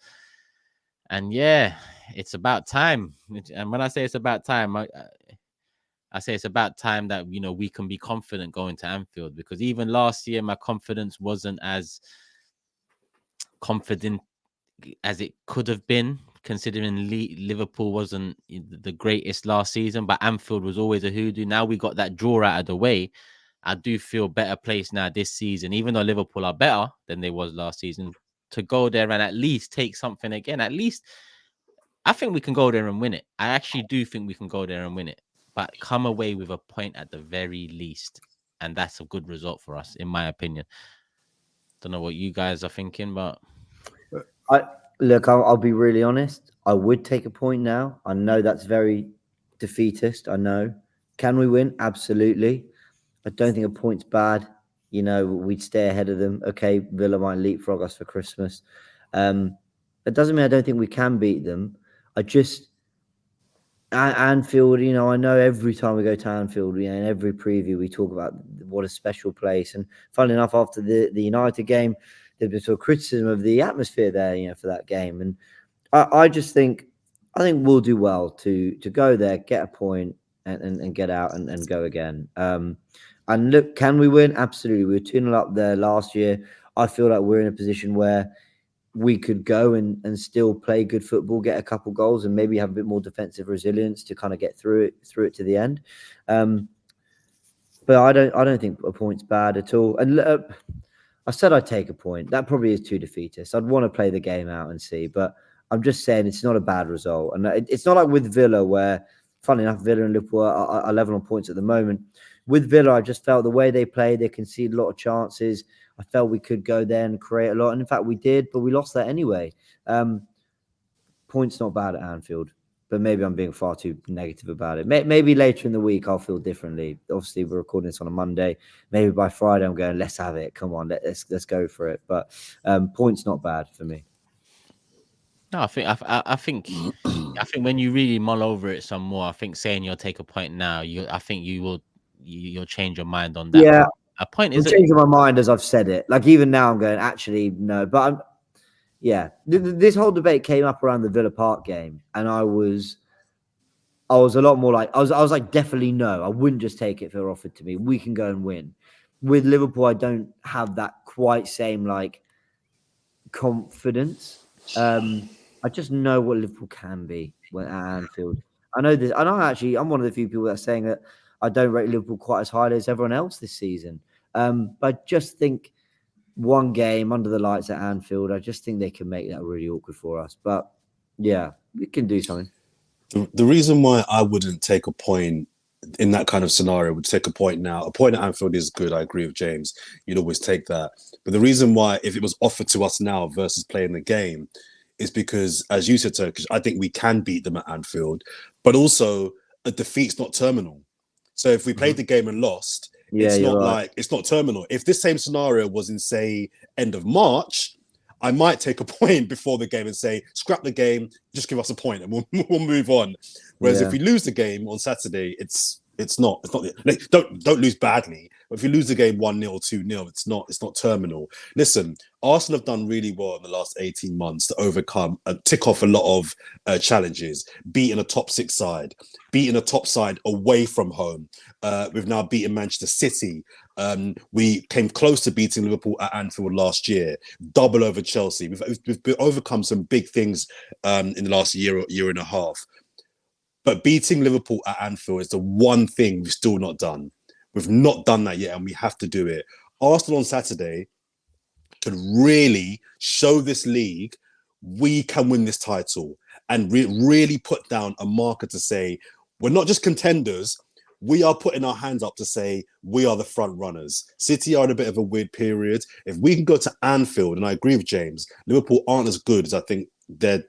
and yeah, it's about time. And when I say it's about time, I say it's about time that we can be confident going to Anfield, because even last year my confidence wasn't as confident as it could have been, considering Liverpool wasn't the greatest last season, but Anfield was always a hoodoo. Now we got that draw out of the way. I do feel better placed now this season, even though Liverpool are better than they was last season, to go there and at least take something again. At least I think we can go there and win it. I actually do think we can go there and win it, but come away with a point at the very least. And that's a good result for us, in my opinion. Don't know what you guys are thinking, but I'll be really honest. I would take a point now. I know that's very defeatist. I know. Can we win? Absolutely. I don't think a point's bad. We'd stay ahead of them. Okay, Villa might leapfrog us for Christmas. It doesn't mean I don't think we can beat them. Anfield, I know every time we go to Anfield, in every preview we talk about what a special place. And funnily enough, after the United game, there's been sort of criticism of the atmosphere there, for that game. And I think we'll do well to go there, get a point, and get out and go again. And look, can we win? Absolutely. We were 2-0 up there last year. I feel like we're in a position where we could go and still play good football, get a couple goals, and maybe have a bit more defensive resilience to kind of get through it to the end. But I don't think a point's bad at all. And I said I'd take a point. That probably is too defeatist. I'd want to play the game out and see, but I'm just saying it's not a bad result. And it's not like with Villa, where, funnily enough, Villa and Liverpool are level on points at the moment. With Villa, I just felt the way they played, they conceded a lot of chances. I felt we could go there and create a lot. And in fact, we did, but we lost that anyway. Points not bad at Anfield, but maybe I'm being far too negative about it. Maybe later in the week, I'll feel differently. Obviously, we're recording this on a Monday. Maybe by Friday, I'm going, let's have it. Come on, let's go for it. But points not bad for me. No, I think when you really mull over it some more, I think saying you'll take a point now, I think you'll change your mind on that. Yeah, a point is changing my mind as I've said it. Like even now, I'm going actually no, but this whole debate came up around the Villa Park game, and I was a lot more like I was like definitely no. I wouldn't just take it if it were offered to me. We can go and win. With Liverpool, I don't have that quite same like confidence. I just know what Liverpool can be when at Anfield. I know this. I'm one of the few people that's saying that I don't rate Liverpool quite as highly as everyone else this season. But I just think one game under the lights at Anfield, I just think they can make that really awkward for us. But yeah, we can do something. The reason why I wouldn't take a point in that kind of scenario would take a point now. A point at Anfield is good. I agree with James. You'd always take that. But the reason why, if it was offered to us now versus playing the game, is because, as you said, Turkish, I think we can beat them at Anfield, but also a defeat's not terminal. So if we played the game and lost, it's not like it's not terminal. If this same scenario was in, say, end of March, I might take a point before the game and say, scrap the game, just give us a point and we'll move on. Whereas if we lose the game on Saturday, it's not like, don't lose badly. But if you lose the game 1-0, 2-0, it's not terminal. Listen, Arsenal have done really well in the last 18 months to overcome and tick off a lot of challenges, beating a top 6 side, beating a top side away from home. We've now beaten Manchester City. We came close to beating Liverpool at Anfield last year, double over Chelsea. We've overcome some big things in the last year and a half. But beating Liverpool at Anfield is the one thing we've still not done. We've not done that yet, and we have to do it. Arsenal on Saturday could really show this league we can win this title and really put down a marker to say we're not just contenders. We are putting our hands up to say we are the front runners. City are in a bit of a weird period. If we can go to Anfield, and I agree with James, Liverpool aren't as good as I think the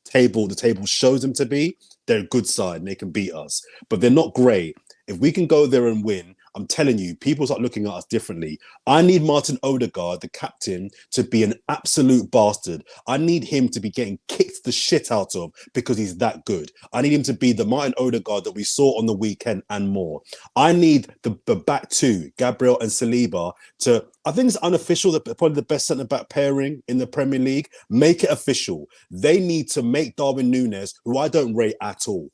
table shows them to be. They're a good side and they can beat us, but they're not great. If we can go there and win, I'm telling you, people start looking at us differently. I need Martin Odegaard, the captain, to be an absolute bastard. I need him to be getting kicked the shit out of because he's that good. I need him to be the Martin Odegaard that we saw on the weekend and more. I need the back two, Gabriel and Saliba, to, I think it's unofficial, that probably the best centre-back pairing in the Premier League. Make it official. They need to make Darwin Núñez, who I don't rate at all.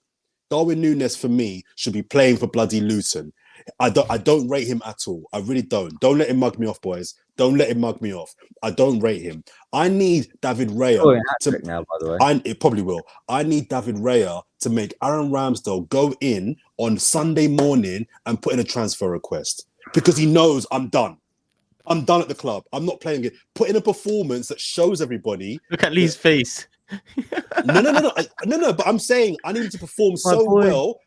Darwin Núñez, for me, should be playing for bloody Luton. I don't rate him at all. I really don't. Don't let him mug me off, boys. Don't let him mug me off. I don't rate him. I need David Raya to now, by the way. It probably will. I need David Raya to make Aaron Ramsdale go in on Sunday morning and put in a transfer request because he knows I'm done. I'm done at the club. I'm not playing it. Put in a performance that shows everybody. Look at Lee's face. No. But I'm saying I need him to perform so well.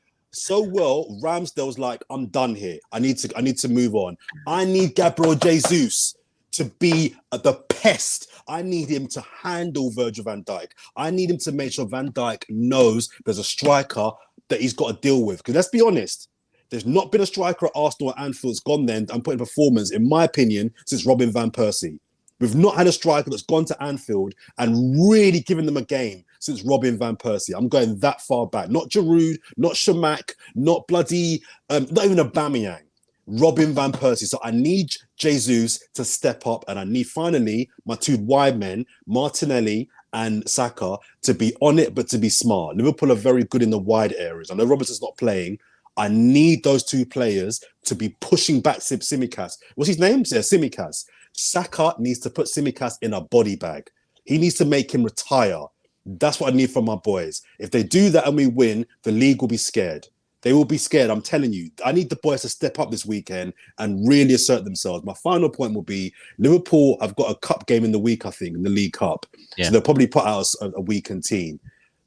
Ramsdale's like, I'm done here. I need to move on. I need Gabriel Jesus to be the pest. I need him to handle Virgil van Dijk. I need him to make sure Van Dijk knows there's a striker that he's got to deal with. Because let's be honest, there's not been a striker at Arsenal at Anfield that's gone there and put in performance, in my opinion, since Robin van Persie. We've not had a striker that's gone to Anfield and really given them a game since Robin van Persie. I'm going that far back. Not Giroud, not Shamak, not bloody, not even Aubameyang. Robin van Persie. So I need Jesus to step up, and I need finally my two wide men, Martinelli and Saka, to be on it, but to be smart. Liverpool are very good in the wide areas. I know Robertson's not playing. I need those two players to be pushing back Tsimikas. What's his name? Yeah, Tsimikas. Saka needs to put Tsimikas in a body bag. He needs to make him retire. That's what I need from my boys. If they do that and we win, the league will be scared. They will be scared. I'm telling you, I need the boys to step up this weekend and really assert themselves. My final point will be Liverpool have got a cup game in the week, I think, in the League Cup. Yeah. So they'll probably put out a weakened team.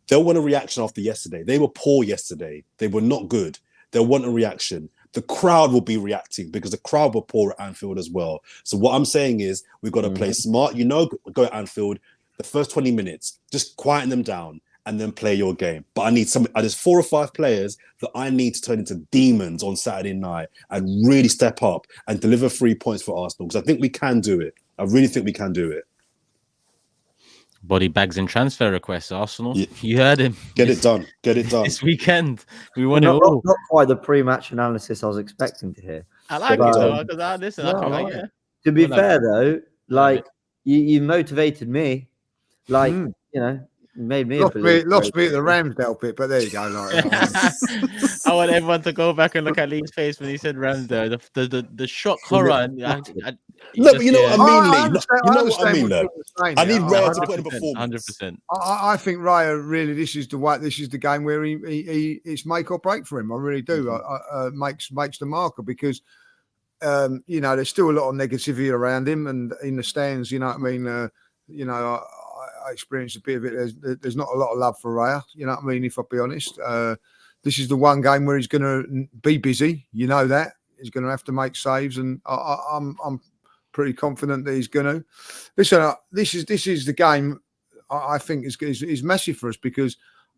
They'll want a reaction after yesterday. They were poor yesterday. They were not good. They'll want a reaction. The crowd will be reacting because the crowd were poor at Anfield as well. So what I'm saying is we've got to play smart. Go at Anfield, the first 20 minutes, just quieten them down and then play your game. But I need there's 4 or 5 players that I need to turn into demons on Saturday night and really step up and deliver 3 points for Arsenal because I think we can do it. I really think we can do it. Body bags and transfer requests, Arsenal. Yeah. You heard him. Get it done. This weekend. We want it all. Not quite the pre-match analysis I was expecting to hear. I like it though, because I listen. To be fair though, like you motivated me. Like, made me lost me at the Ramsdale bit, but there you go. I want everyone to go back and look at Lee's face when he said Ramsdale. The shock horror. Look, you know what I mean, Lee. You know what I mean, though. I need Raya to put in a performance. 100%. I think Raya really. This is the game where he it's make or break for him. I really do. Makes the marker because there's still a lot of negativity around him and in the stands. You know what I mean. I experienced a bit of it. There's not a lot of love for Raya. You know what I mean? If I'll be honest, this is the one game where he's going to be busy. You know that he's going to have to make saves, and I'm pretty confident that he's going to. Listen, this is the game I think is massive for us, because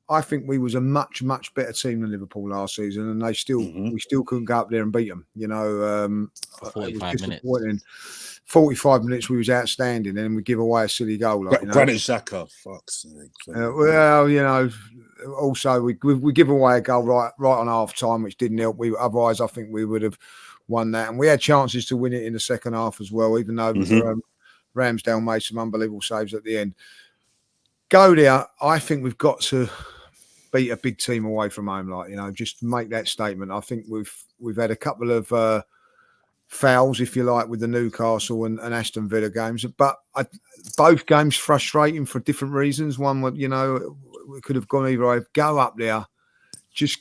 I think we was a much better team than Liverpool last season, and we still couldn't go up there and beat them. You know, for 45 minutes. 45 minutes we was outstanding, and we give away a silly goal. Like, Granit Xhaka, fuck's sake. Well, you know, also we give away a goal right on half time, which didn't help. Otherwise, I think we would have won that, and we had chances to win it in the second half as well, even though Ramsdale made some unbelievable saves at the end. Go there, I think we've got to beat a big team away from home, like, you know, just make that statement. I think we've had a couple of fouls, if you like, with the Newcastle and Aston Villa games, but both games frustrating for different reasons. One, you know, we could have gone either way. Go up there, just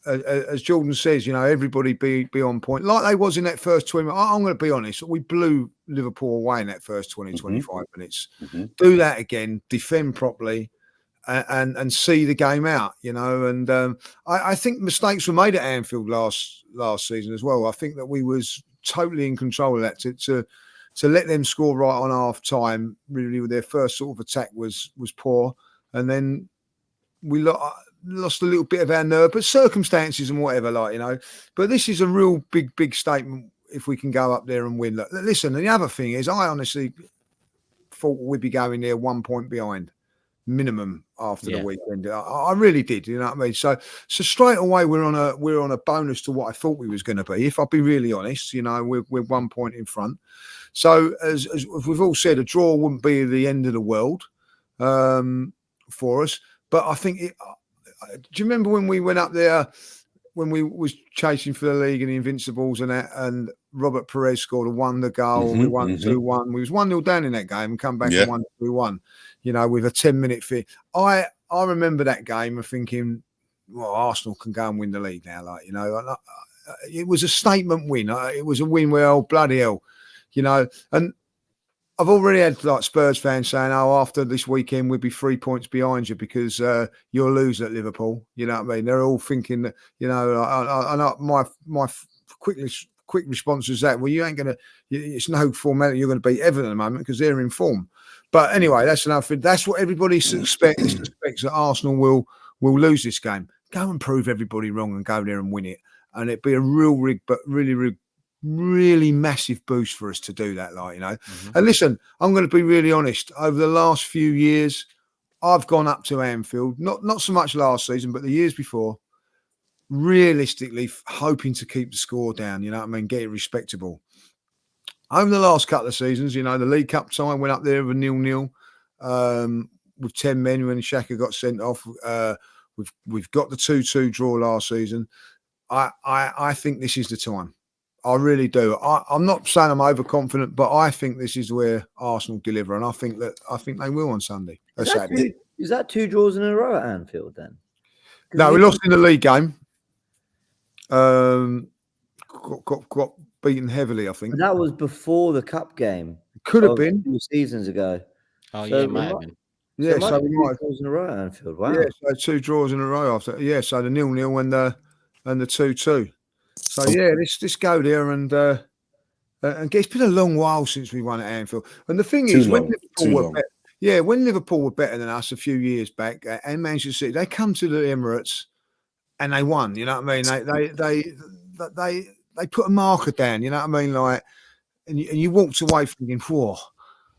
as Jordan says, you know, everybody be on point like they was in that first 20 minutes. I'm going to be honest, we blew Liverpool away in that first 25 minutes. Do that again, defend properly, and see the game out, you know. And I think mistakes were made at Anfield last season as well. I think that we was totally in control of that to let them score right on half time. Really, their first sort of attack was poor, and then we lost a little bit of our nerve, but circumstances and whatever, like, you know. But this is a real big statement if we can go up there and win. Look, listen, the other thing is, I honestly thought we'd be going there 1 point behind minimum after the weekend. I really did, you know what I mean? So straight away we're on a bonus to what I thought we was going to be. If I'll be really honest, you know, we're 1 point in front. So as we've all said, a draw wouldn't be the end of the world for us. But I think do you remember when we went up there, when we was chasing for the league and the Invincibles and that, and Robert Perez scored a wonder goal, we won 2-1. We was 1-0 down in that game and come back and won 2-1, you know, with a 10-minute fit. I remember that game and thinking, well, Arsenal can go and win the league now, like, you know. It was a statement win. It was a win where, oh, bloody hell, you know. And I've already had like Spurs fans saying, "Oh, after this weekend, we'll be 3 points behind you because you'll lose at Liverpool." You know what I mean? They're all thinking that, you know. My quick response is that, well, you ain't gonna. It's no formality. You're going to beat Everton at the moment because they're in form. But anyway, that's enough. That's what everybody suspects that Arsenal will lose this game. Go and prove everybody wrong and go there and win it, and it'd be a real really massive boost for us to do that, like, you know. And listen, I'm going to be really honest. Over the last few years, I've gone up to Anfield, not so much last season, but the years before, realistically hoping to keep the score down, you know what I mean, get it respectable. Over the last couple of seasons, you know, the League Cup time went up there with a 0-0 with 10 men when Xhaka got sent off. We've got the 2-2 draw last season. I think this is the time. I really do. I'm not saying I'm overconfident, but I think this is where Arsenal deliver, and I think they will on Sunday. Saturday. Is that 2 draws in a row at Anfield then? No, we lost in the league game. Got beaten heavily, I think. But that was before the cup game. Could have been 2 seasons ago. Oh, so yeah, it might have been. Yeah, so we might have 2 draws in a row at Anfield. Wow. Yeah, so 2 draws in a row after. Yeah, so the 0-0 and the 2-2. So yeah, let's go there and it's been a long while since we won at Anfield. And the thing is, when Liverpool were better than us a few years back, and Manchester City, they come to the Emirates and they won. You know what I mean? They put a marker down. You know what I mean? Like, and you walked away thinking, whoa.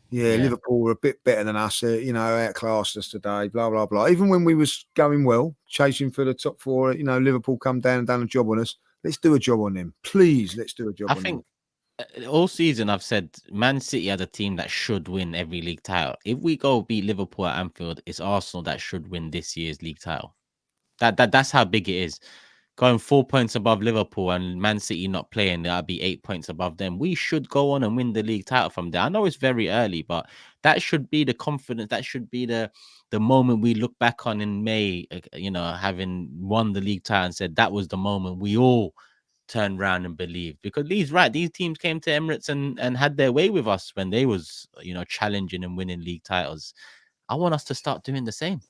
Yeah, Liverpool were a bit better than us, you know, outclassed us today, blah, blah, blah. Even when we was going well, chasing for the top 4, you know, Liverpool come down and done a job on us. Let's do a job on them. Please, let's do a job on them. I think all season I've said Man City are the team that should win every league title. If we go beat Liverpool at Anfield, it's Arsenal that should win this year's league title. That's how big it is. Going 4 points above Liverpool and Man City not playing, that'll be 8 points above them. We should go on and win the league title from there. I know it's very early, but that should be the confidence. That should be the moment we look back on in May, you know, having won the league title and said that was the moment we all turned around and believed. Because Lee's right. These teams came to Emirates and had their way with us when they was, you know, challenging and winning league titles. I want us to start doing the same.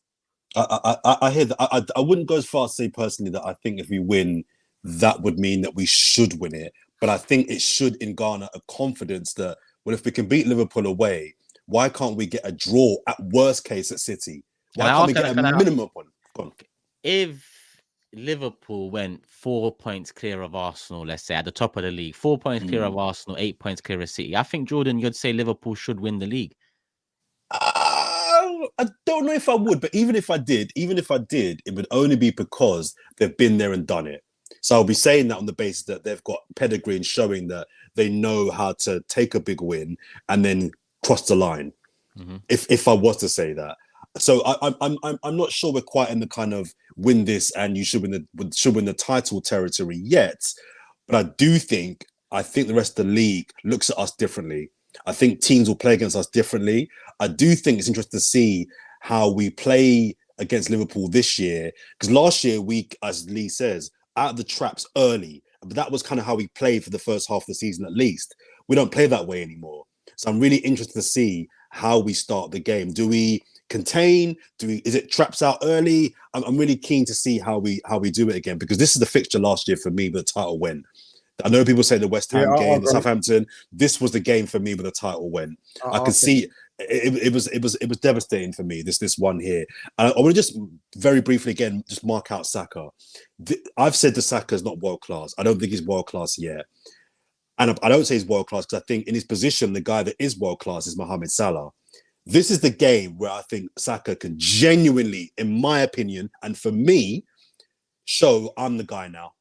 I hear that. I wouldn't go as far as say personally that I think if we win, that would mean that we should win it. But I think it should garner a confidence that, well, if we can beat Liverpool away, why can't we get a draw at worst case at City? Why can't we get a minimum one? Go on. If Liverpool went 4 points clear of Arsenal, let's say at the top of the league, 4 points clear of Arsenal, 8 points clear of City, I think, Jordan, you'd say Liverpool should win the league. I don't know if I would, but even if I did, it would only be because they've been there and done it. So I'll be saying that on the basis that they've got pedigree and showing that they know how to take a big win and then cross the line. If I was to say that, so I'm not sure we're quite in the kind of win this and you should win the title territory yet, but I think the rest of the league looks at us differently. I think teams will play against us differently. I do think it's interesting to see how we play against Liverpool this year, because last year we, as Lee says, out of the traps early, but that was kind of how we played for the first half of the season at least. We don't play that way anymore. So I'm really interested to see how we start the game. Do we contain? Is it traps out early? I'm really keen to see how we do it again, because this is the fixture last year for me where the title went. I know people say the West Ham game, the Southampton. This was the game for me where the title went. I could see it was devastating for me. This one here. I want to just very briefly again just mark out Saka. I've said that Saka is not world class. I don't think he's world class yet, and I don't say he's world class because I think in his position the guy that is world class is Mohamed Salah. This is the game where I think Saka can genuinely, in my opinion, and for me, show I'm the guy now.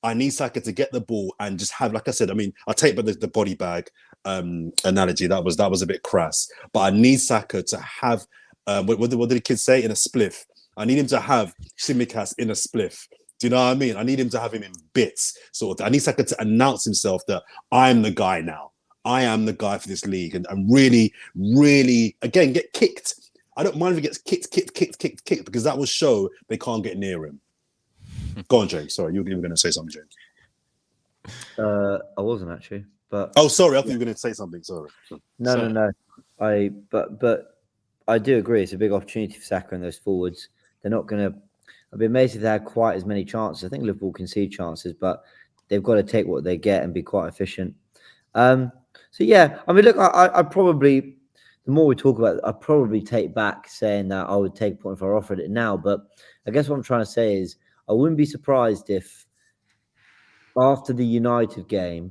I need Saka to get the ball and just have, like I said, I mean, I take back the body bag analogy. That was a bit crass, but I need Saka to have what did the kids say, in a spliff? I need him to have Tsimikas in a spliff. Do you know what I mean? I need him to have him in bits. Sort of. I need Saka to announce himself that I'm the guy now. I am the guy for this league, and really, really, again, get kicked. I don't mind if he gets kicked, because that will show they can't get near him. Go on, James. Sorry, you were going to say something, James. I wasn't actually, but sorry, I thought you were going to say something. Sorry. No. But I do agree. It's a big opportunity for Saka and those forwards. They're not going to. I'd be amazed if they had quite as many chances. I think Liverpool concede chances, but they've got to take what they get and be quite efficient. So yeah, I mean, look, I probably, the more we talk about it, I probably take back saying that I would take a point if I offered it now. But I guess what I'm trying to say is, I wouldn't be surprised if after the United game,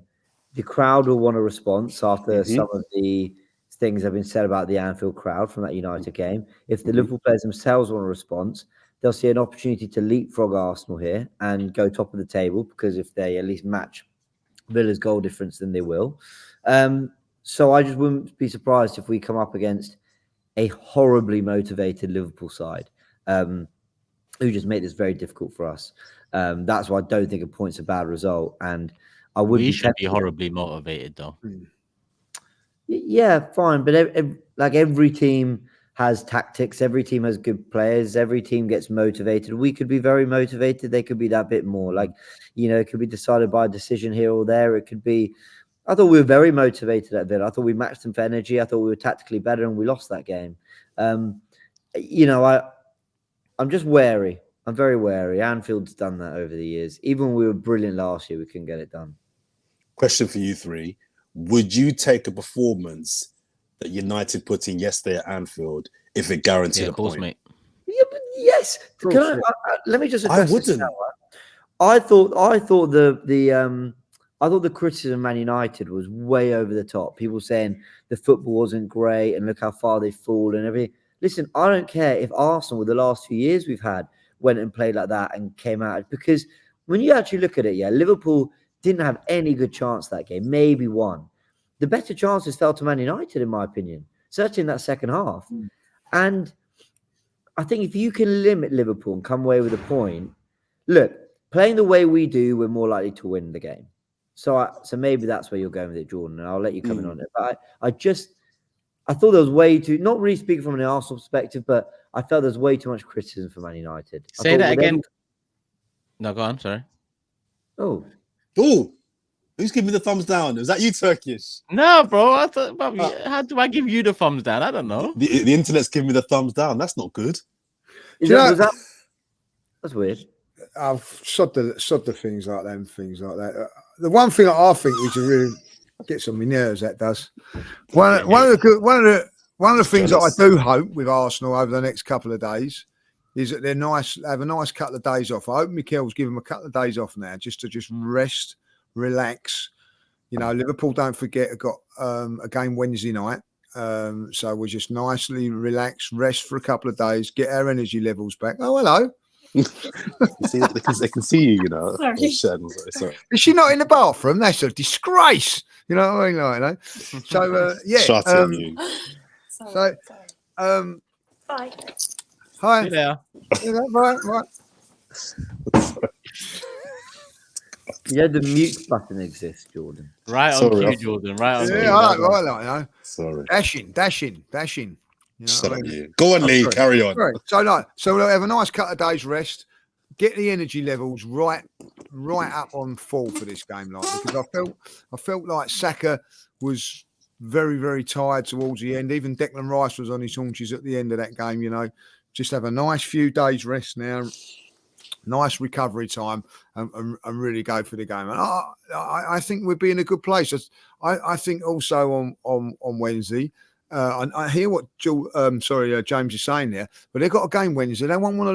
the crowd will want a response after some of the things that have been said about the Anfield crowd from that United game. If the Liverpool players themselves want a response, they'll see an opportunity to leapfrog Arsenal here and go top of the table, because if they at least match Villa's goal difference, then they will. So I just wouldn't be surprised if we come up against a horribly motivated Liverpool side, who just made this very difficult for us. That's why I don't think a point's a bad result. And I would. We should be horribly motivated, though. Yeah, fine, but every team has tactics. Every team has good players. Every team gets motivated. We could be very motivated. They could be that bit more. It could be decided by a decision here or there. It could be. I thought we were very motivated at Villa. I thought we matched them for energy. I thought we were tactically better, and we lost that game. I'm just wary. I'm very wary. Anfield's done that over the years. Even when we were brilliant last year, we couldn't get it done. Question for you three. Would you take a performance that United put in yesterday at Anfield if it guaranteed a point? Mate. Yeah, but yes. Let me just address I wouldn't. this now. I thought the criticism of Man United was way over the top. People saying the football wasn't great and look how far they've fallen and everything. Listen, I don't care if Arsenal, with the last few years we've had, went and played like that and came out. Because when you actually look at it, Liverpool didn't have any good chance that game, maybe one. The better chances fell to Man United, in my opinion, certainly in that second half. And I think if you can limit Liverpool and come away with a point, look, playing the way we do, we're more likely to win the game. So maybe that's where you're going with it, Jordan, and I'll let you come in on it. But I thought there was way too, not really speaking from an Arsenal perspective, but I felt there's way too much criticism for Man United. Say that again. No, go on, sorry. Oh. Who's giving me the thumbs down? Is that you, Turkish? No, bro. I thought, how do I give you the thumbs down? I don't know. The internet's giving me the thumbs down. That's not good. That's weird. I've sod the things like that and things like that. The one thing that I think which really gets on my nerves, that does. One of the things that I do hope with Arsenal over the next couple of days is that they're nice, have a nice couple of days off. I hope Mikel's give them a couple of days off now, just to rest, relax. You know, Liverpool, don't forget, have got a game Wednesday night. So we'll just nicely relax, rest for a couple of days, get our energy levels back. Oh, hello. See, they can see you, you know. Sorry. Is she not in the bathroom? That's a disgrace. You know what I mean? Like, you know? So, yeah. Shut up, you. So, bye. Hi. Yeah. Right. Yeah, the mute button exists, Jordan. Right on cue, Jordan. Right on cue. Yeah, right, you know. Sorry. Dashing. You know Shut what I up, mean? you. Go on, Lee. Carry on. Right. So we'll have a nice couple of days rest, get the energy levels right up on full for this game, like, because I felt like Saka was very, very tired towards the end. Even Declan Rice was on his haunches at the end of that game. You know, just have a nice few days rest now, nice recovery time, and really go for the game. And I think we'd be in a good place. I think also on Wednesday. I hear what James is saying there, but they've got a game Wednesday. They won't want to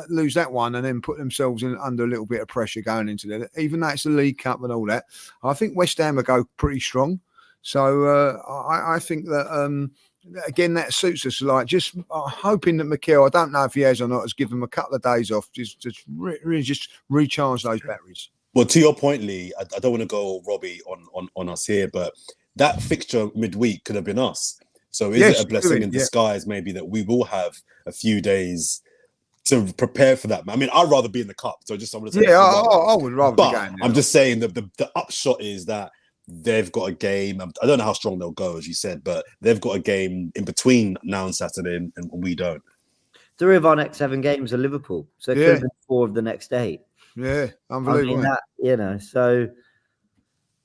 lose that one and then put themselves under a little bit of pressure going into there. Even though it's the League Cup and all that, I think West Ham will go pretty strong. So I think that again that suits us. Like just hoping that Mikel, I don't know if he has or not, has given them a couple of days off, just really just recharge those batteries. Well, to your point, Lee, I don't want to go Robbie on us here, but that fixture midweek could have been us. So is it a blessing in disguise, maybe, that we will have a few days to prepare for that? I mean, I'd rather be in the cup. So I would say, I would rather be going. I'm just saying that the upshot is that they've got a game. I don't know how strong they'll go, as you said, but they've got a game in between now and Saturday, and we don't. 3 of our next 7 games are Liverpool. So it could have been 4 of the next 8. Yeah, unbelievable. I mean, so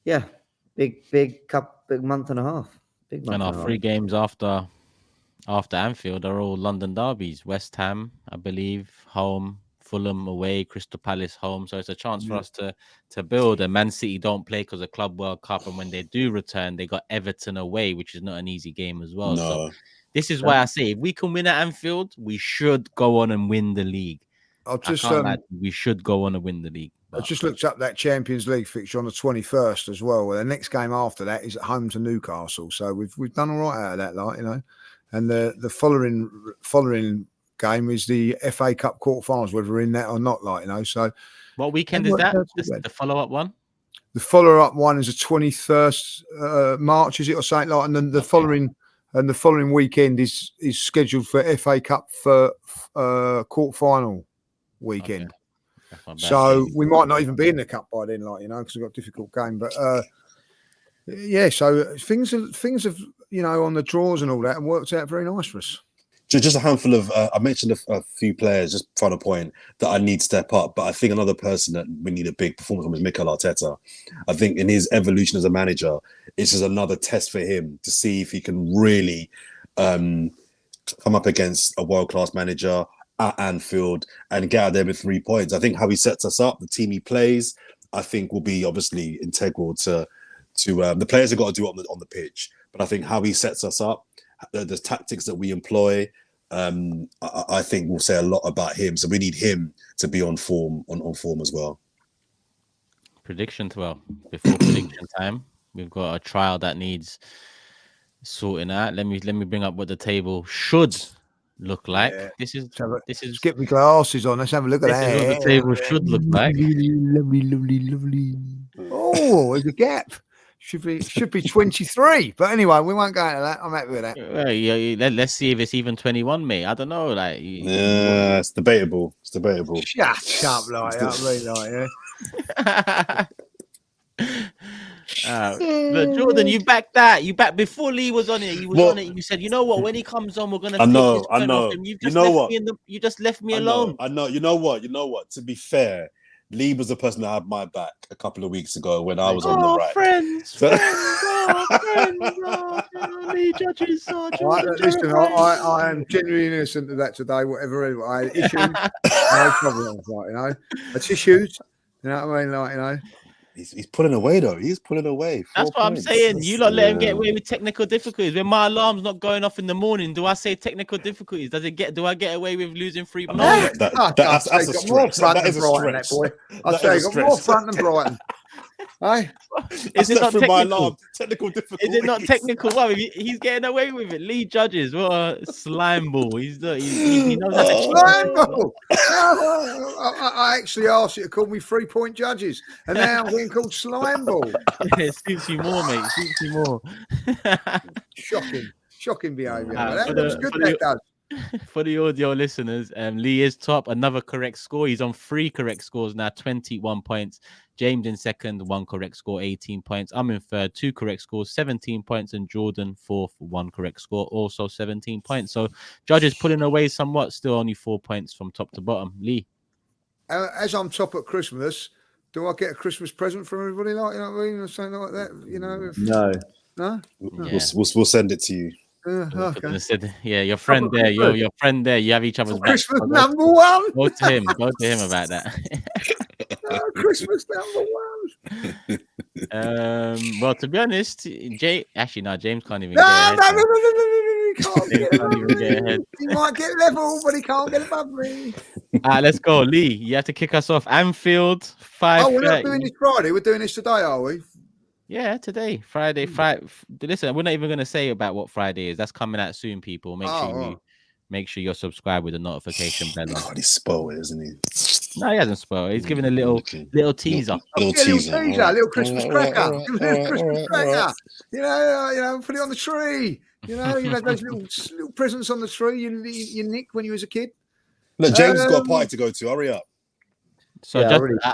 yeah, big month and a half. And our 3 games after Anfield are all London derbies. West Ham, I believe, home. Fulham away. Crystal Palace home. So it's a chance for us to build. And Man City don't play because of Club World Cup. And when they do return, they got Everton away, which is not an easy game as well. No. So this is why I say if we can win at Anfield, we should go on and win the league. We should go on and win the league. I just looked up that Champions League fixture on the 21st as well. The next game after that is at home to Newcastle. So we've done all right out of that, like, you know. And the following game is the FA Cup quarterfinals, whether we're in that or not, like, you know. So what weekend is that? The follow-up one? The follow-up one is the 21st March, is it, or something like? And then the following weekend is scheduled for FA Cup for quarterfinal weekend. Okay. So we might not even be in the cup by then, like, you know, because we've got a difficult game. But so things have, you know, on the draws and all that, and worked out very nice for us. Just a handful of, I mentioned a few players, just final point, that I need to step up. But I think another person that we need a big performance from is Mikel Arteta. I think in his evolution as a manager, it's just another test for him to see if he can really come up against a world-class manager at Anfield and get out there with 3 points. I think how he sets us up, the team he plays, I think will be obviously integral to the players have got to do it on the pitch. But I think how he sets us up, the tactics that we employ, I think will say a lot about him. So we need him to be on form as well. Predictions, well, before prediction time, we've got a trial that needs sorting out. Let me bring up what the table should look like. This is get my glasses on. Let's have a look at that. This is what the table should look like. Lovely. Oh, there's a gap. Should be 23. But anyway, we won't go into that. I'm happy with that. Let's see if it's even 21, mate. I don't know. Like, it's debatable. Shut up, like that. Look, Jordan, you backed that. You backed before Lee was on it. He was on it. You said, you know what? When he comes on, we're gonna. I know. You just left me alone. I know. You know what? To be fair, Lee was the person that had my back a couple of weeks ago when I was on the right. Friends, Lee Judges. Listen, I am genuinely innocent of that today. Whatever, I had issues, no problems, like, you know, it's issues. You know what I mean? Like, you know. He's pulling away though. He's pulling away. That's what I'm saying. You lot let him get away with technical difficulties. When my alarm's not going off in the morning, do I say technical difficulties? Do I get away with losing 3 points? That's a stretch. That is a stretch. I say he got more front than Brighton. Hey, is it not technical? Technical difficulties. Is it not technical? Well, he's getting away with it. Lee Judges, what a slime ball. He knows how to slime ball. I actually asked you to call me 3-point judges, and now I'm being called slime ball. It suits you more, mate. It suits you more. Shocking behaviour. That looks good. That does. For the audio listeners, Lee is top. Another correct score. He's on 3 correct scores now, 21 points. James in second, 1 correct score, 18 points. I'm in third, 2 correct scores, 17 points. And Jordan, fourth, 1 correct score, also 17 points. So Judges pulling away somewhat, still only 4 points from top to bottom. Lee. As I'm top at Christmas, do I get a Christmas present from everybody? Like, you know what I mean? Or something like that? You know? No? Yeah. We'll send it to you. Okay. Yeah, your friend there. Your friend there. You have each other's back. Christmas number one. Go to him. Go to him about that. Christmas number one. Well, to be honest, James can't even get ahead. He can't get ahead. He might get level, but he can't get above me. All right, let's go. Lee, you have to kick us off. Anfield, 5:30. Oh, we're not doing this Friday. We're doing this today, are we? Yeah, today, Friday. Listen, we're not even going to say about what Friday is. That's coming out soon, people. Make sure you're subscribed with the notification bell. God, he's spoiled it, isn't he? No, he hasn't spoiled. He's giving a little teaser. Little teaser. Little Christmas cracker. Little Christmas cracker. You know, put it on the tree. You know those little presents on the tree you nicked when you was a kid. Look, James has got a party to go to. Hurry up. So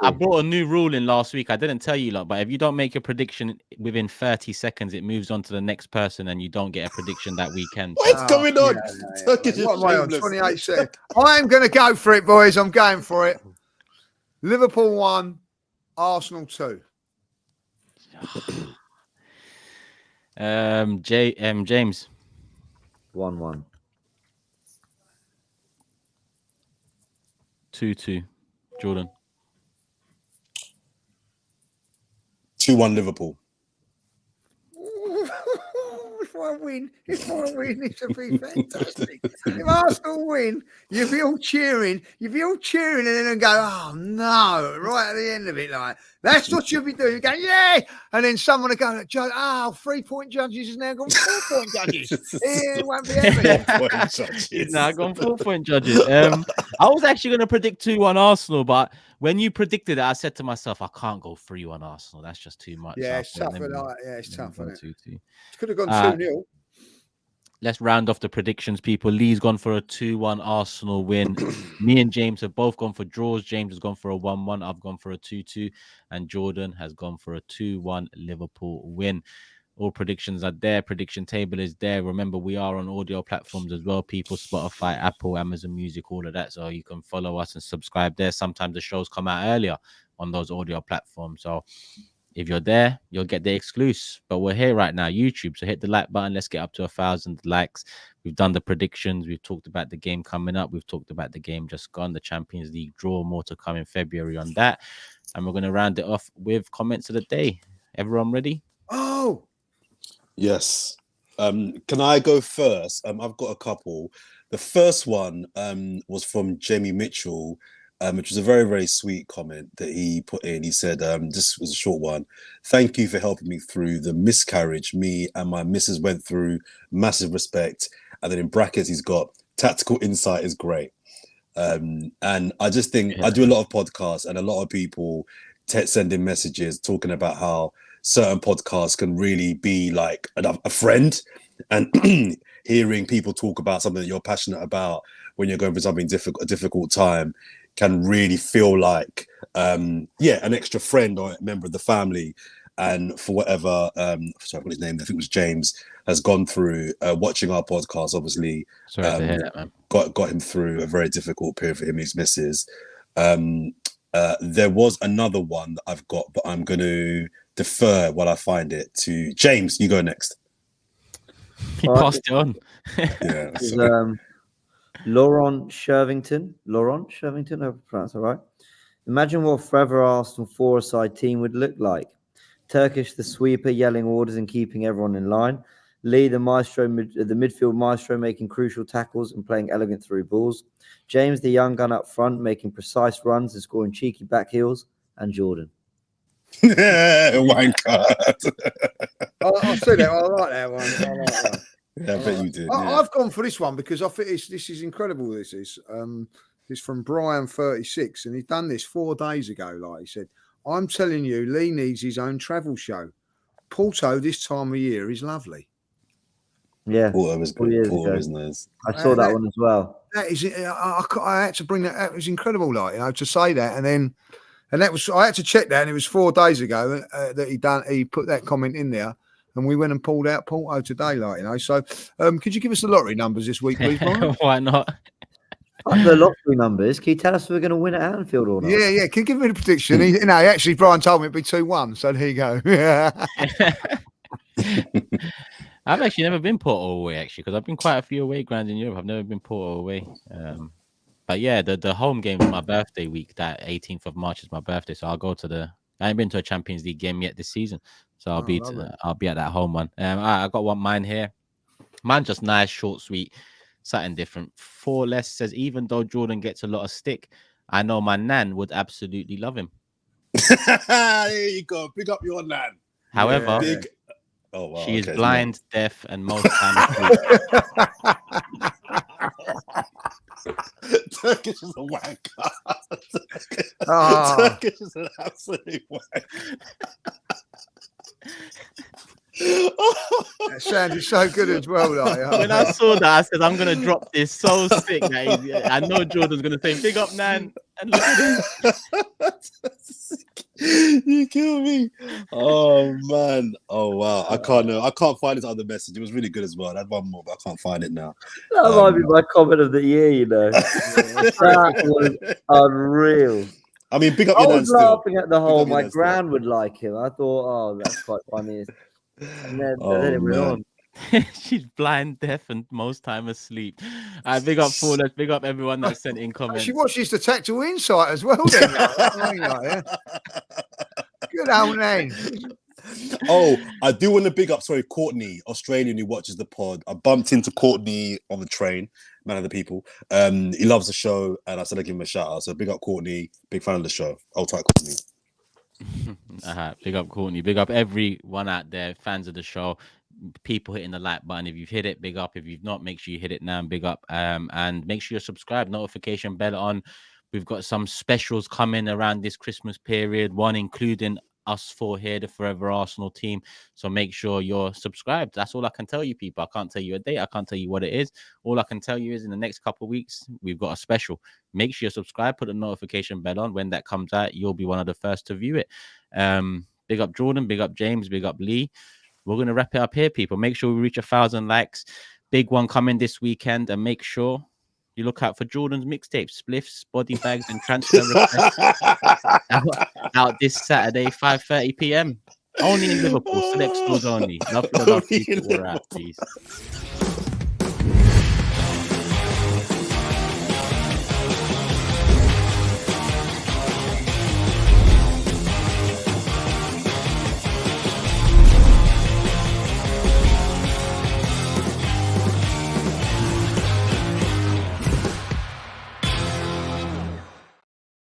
I brought a new rule in last week. I didn't tell you lot, but if you don't make a prediction within 30 seconds, it moves on to the next person and you don't get a prediction that weekend. What's going on? What am I on? 28 seconds. I'm going to go for it, boys. I'm going for it. Liverpool 1, Arsenal 2. James. 1-1. 2-2. Jordan. 2-1 Liverpool. If I win, it will be fantastic. If Arsenal win, you'll be all cheering, and then go, oh no, right at the end of it, like that's what you'll be doing. You go, yeah, and then someone will go, 3-point judges has now gone 4-point judges. It won't be happening. Now gone 4-point judges. I was actually going to predict 2-1 Arsenal, but when you predicted it, I said to myself, I can't go 3-1 Arsenal. That's just too much. Yeah, it's tough. It's tough. It could have gone 2-0. Let's round off the predictions, people. Lee's gone for a 2-1 Arsenal win. Me and James have both gone for draws. James has gone for a 1-1. I've gone for a 2-2. And Jordan has gone for a 2-1 Liverpool win. All predictions are there. Prediction table is there. Remember, we are on audio platforms as well, people. Spotify, Apple, Amazon Music, all of that. So you can follow us and subscribe there. Sometimes the shows come out earlier on those audio platforms. So if you're there, you'll get the exclusive. But we're here right now, YouTube. So hit the like button. Let's get up to 1,000 likes. We've done the predictions. We've talked about the game coming up. We've talked about the game just gone, the Champions League draw. More to come in February on that. And we're going to round it off with comments of the day. Everyone ready? Oh, yes. Can I go first? I've got a couple. The first one was from Jamie Mitchell, which was a very, very sweet comment that he put in. He said, this was a short one. Thank you for helping me through the miscarriage me and my missus went through. Massive respect. And then in brackets, he's got tactical insight is great. And I just think I do a lot of podcasts and a lot of people send in messages talking about how certain podcasts can really be like a friend, and hearing people talk about something that you're passionate about when you're going through something a difficult time can really feel like an extra friend or a member of the family. And for whatever sorry, I forgot his name, I think it was James, has gone through watching our podcast, obviously sorry to hear that, man. got him through a very difficult period for him and his missus. There was another one that I've got, but I'm going to defer while I find it to James. You go next. He passed it on. Yeah. Is, Laurent Shervington, I hope I pronounced that right. Imagine what Fourever Arsenal four-a-side team would look like. Turkish, the sweeper, yelling orders and keeping everyone in line. Lee, the maestro, the midfield maestro, making crucial tackles and playing elegant through balls. James, the young gun up front, making precise runs and scoring cheeky back heels. And Jordan. Wanker. I'll say that. I like that one. I like that. Yeah, I bet you did. I've gone for this one because I think this is incredible. This is it's from Brian 36, and he's done this 4 days ago. Like he said, I'm telling you, Lee needs his own travel show. Porto this time of year is lovely. Yeah, Porto was good. Porto was nice. I saw that one as well. That is, I had to bring that out. It was incredible, like, you know, to say that, and that was, I had to check that, and it was 4 days ago that he put that comment in there. And we went and pulled out Porto today, like, you know. So, could you give us the lottery numbers this week, please, Brian? Why not? The lottery numbers. Can you tell us if we're going to win at Anfield or not? Yeah. Can you give me the prediction? Actually, Brian told me it'd be 2-1. So there you go. I've actually never been Porto away, actually, because I've been quite a few away grounds in Europe. I've never been Porto away. But yeah, the home game is my birthday week. That 18th of March is my birthday, so I'll go to I ain't been to a Champions League game yet this season, so I'll be at that home one. I got mine here. Mine just nice, short, sweet, something different. 4 less says, even though Jordan gets a lot of stick, I know my nan would absolutely love him. There you go. Big up your nan. However, she is blind, deaf, and most times Turkish is a wanker. Turkish is an absolute wanker. That sounded so good as well. Like, when I saw that, I said, I'm going to drop this so sick. I know Jordan's going to say, big up, Nan. And look at him. You kill me. Oh, man. Oh, wow. I can't find this other message. It was really good as well. I had one more, but I can't find it now. That might be my comment of the year, you know. That was unreal. I mean, big up I your nan was still. laughing at the whole, my gran would like him. I thought, oh, that's quite funny. And then it went on. She's blind, deaf, and most time asleep. Big up Fourever. Big up everyone that sent in comments. she watches the Tactical Insight as well. Then, good old name. Oh, I do want to big up, Courtney, Australian, who watches the pod. I bumped into Courtney on the train, man of the people. He loves the show, and I said I'd give him a shout out. So big up Courtney, big fan of the show. Old tight Courtney. Big up Courtney. Big up everyone out there, fans of the show. People hitting the like button. If you've hit it, big up. If you've not, make sure you hit it now and big up. And make sure you're subscribed, notification bell on. We've got some specials coming around this Christmas period, one including us 4 here, the Fourever Arsenal team. So make sure you're subscribed. That's all I can tell you, people. I can't tell you a date. I can't tell you what it is. All I can tell you is in the next couple of weeks, we've got a special. Make sure you're subscribed, put the notification bell on. When that comes out, you'll be one of the first to view it. Big up Jordan, big up James, big up Lee. We're going to wrap it up here, people. Make sure we reach 1,000 likes. Big one coming this weekend. And make sure you look out for Jordan's mixtape, spliffs, body bags, and transfer requests out this Saturday, 5:30 p.m. Only in Liverpool. Select stores only. Love for the love. Peace.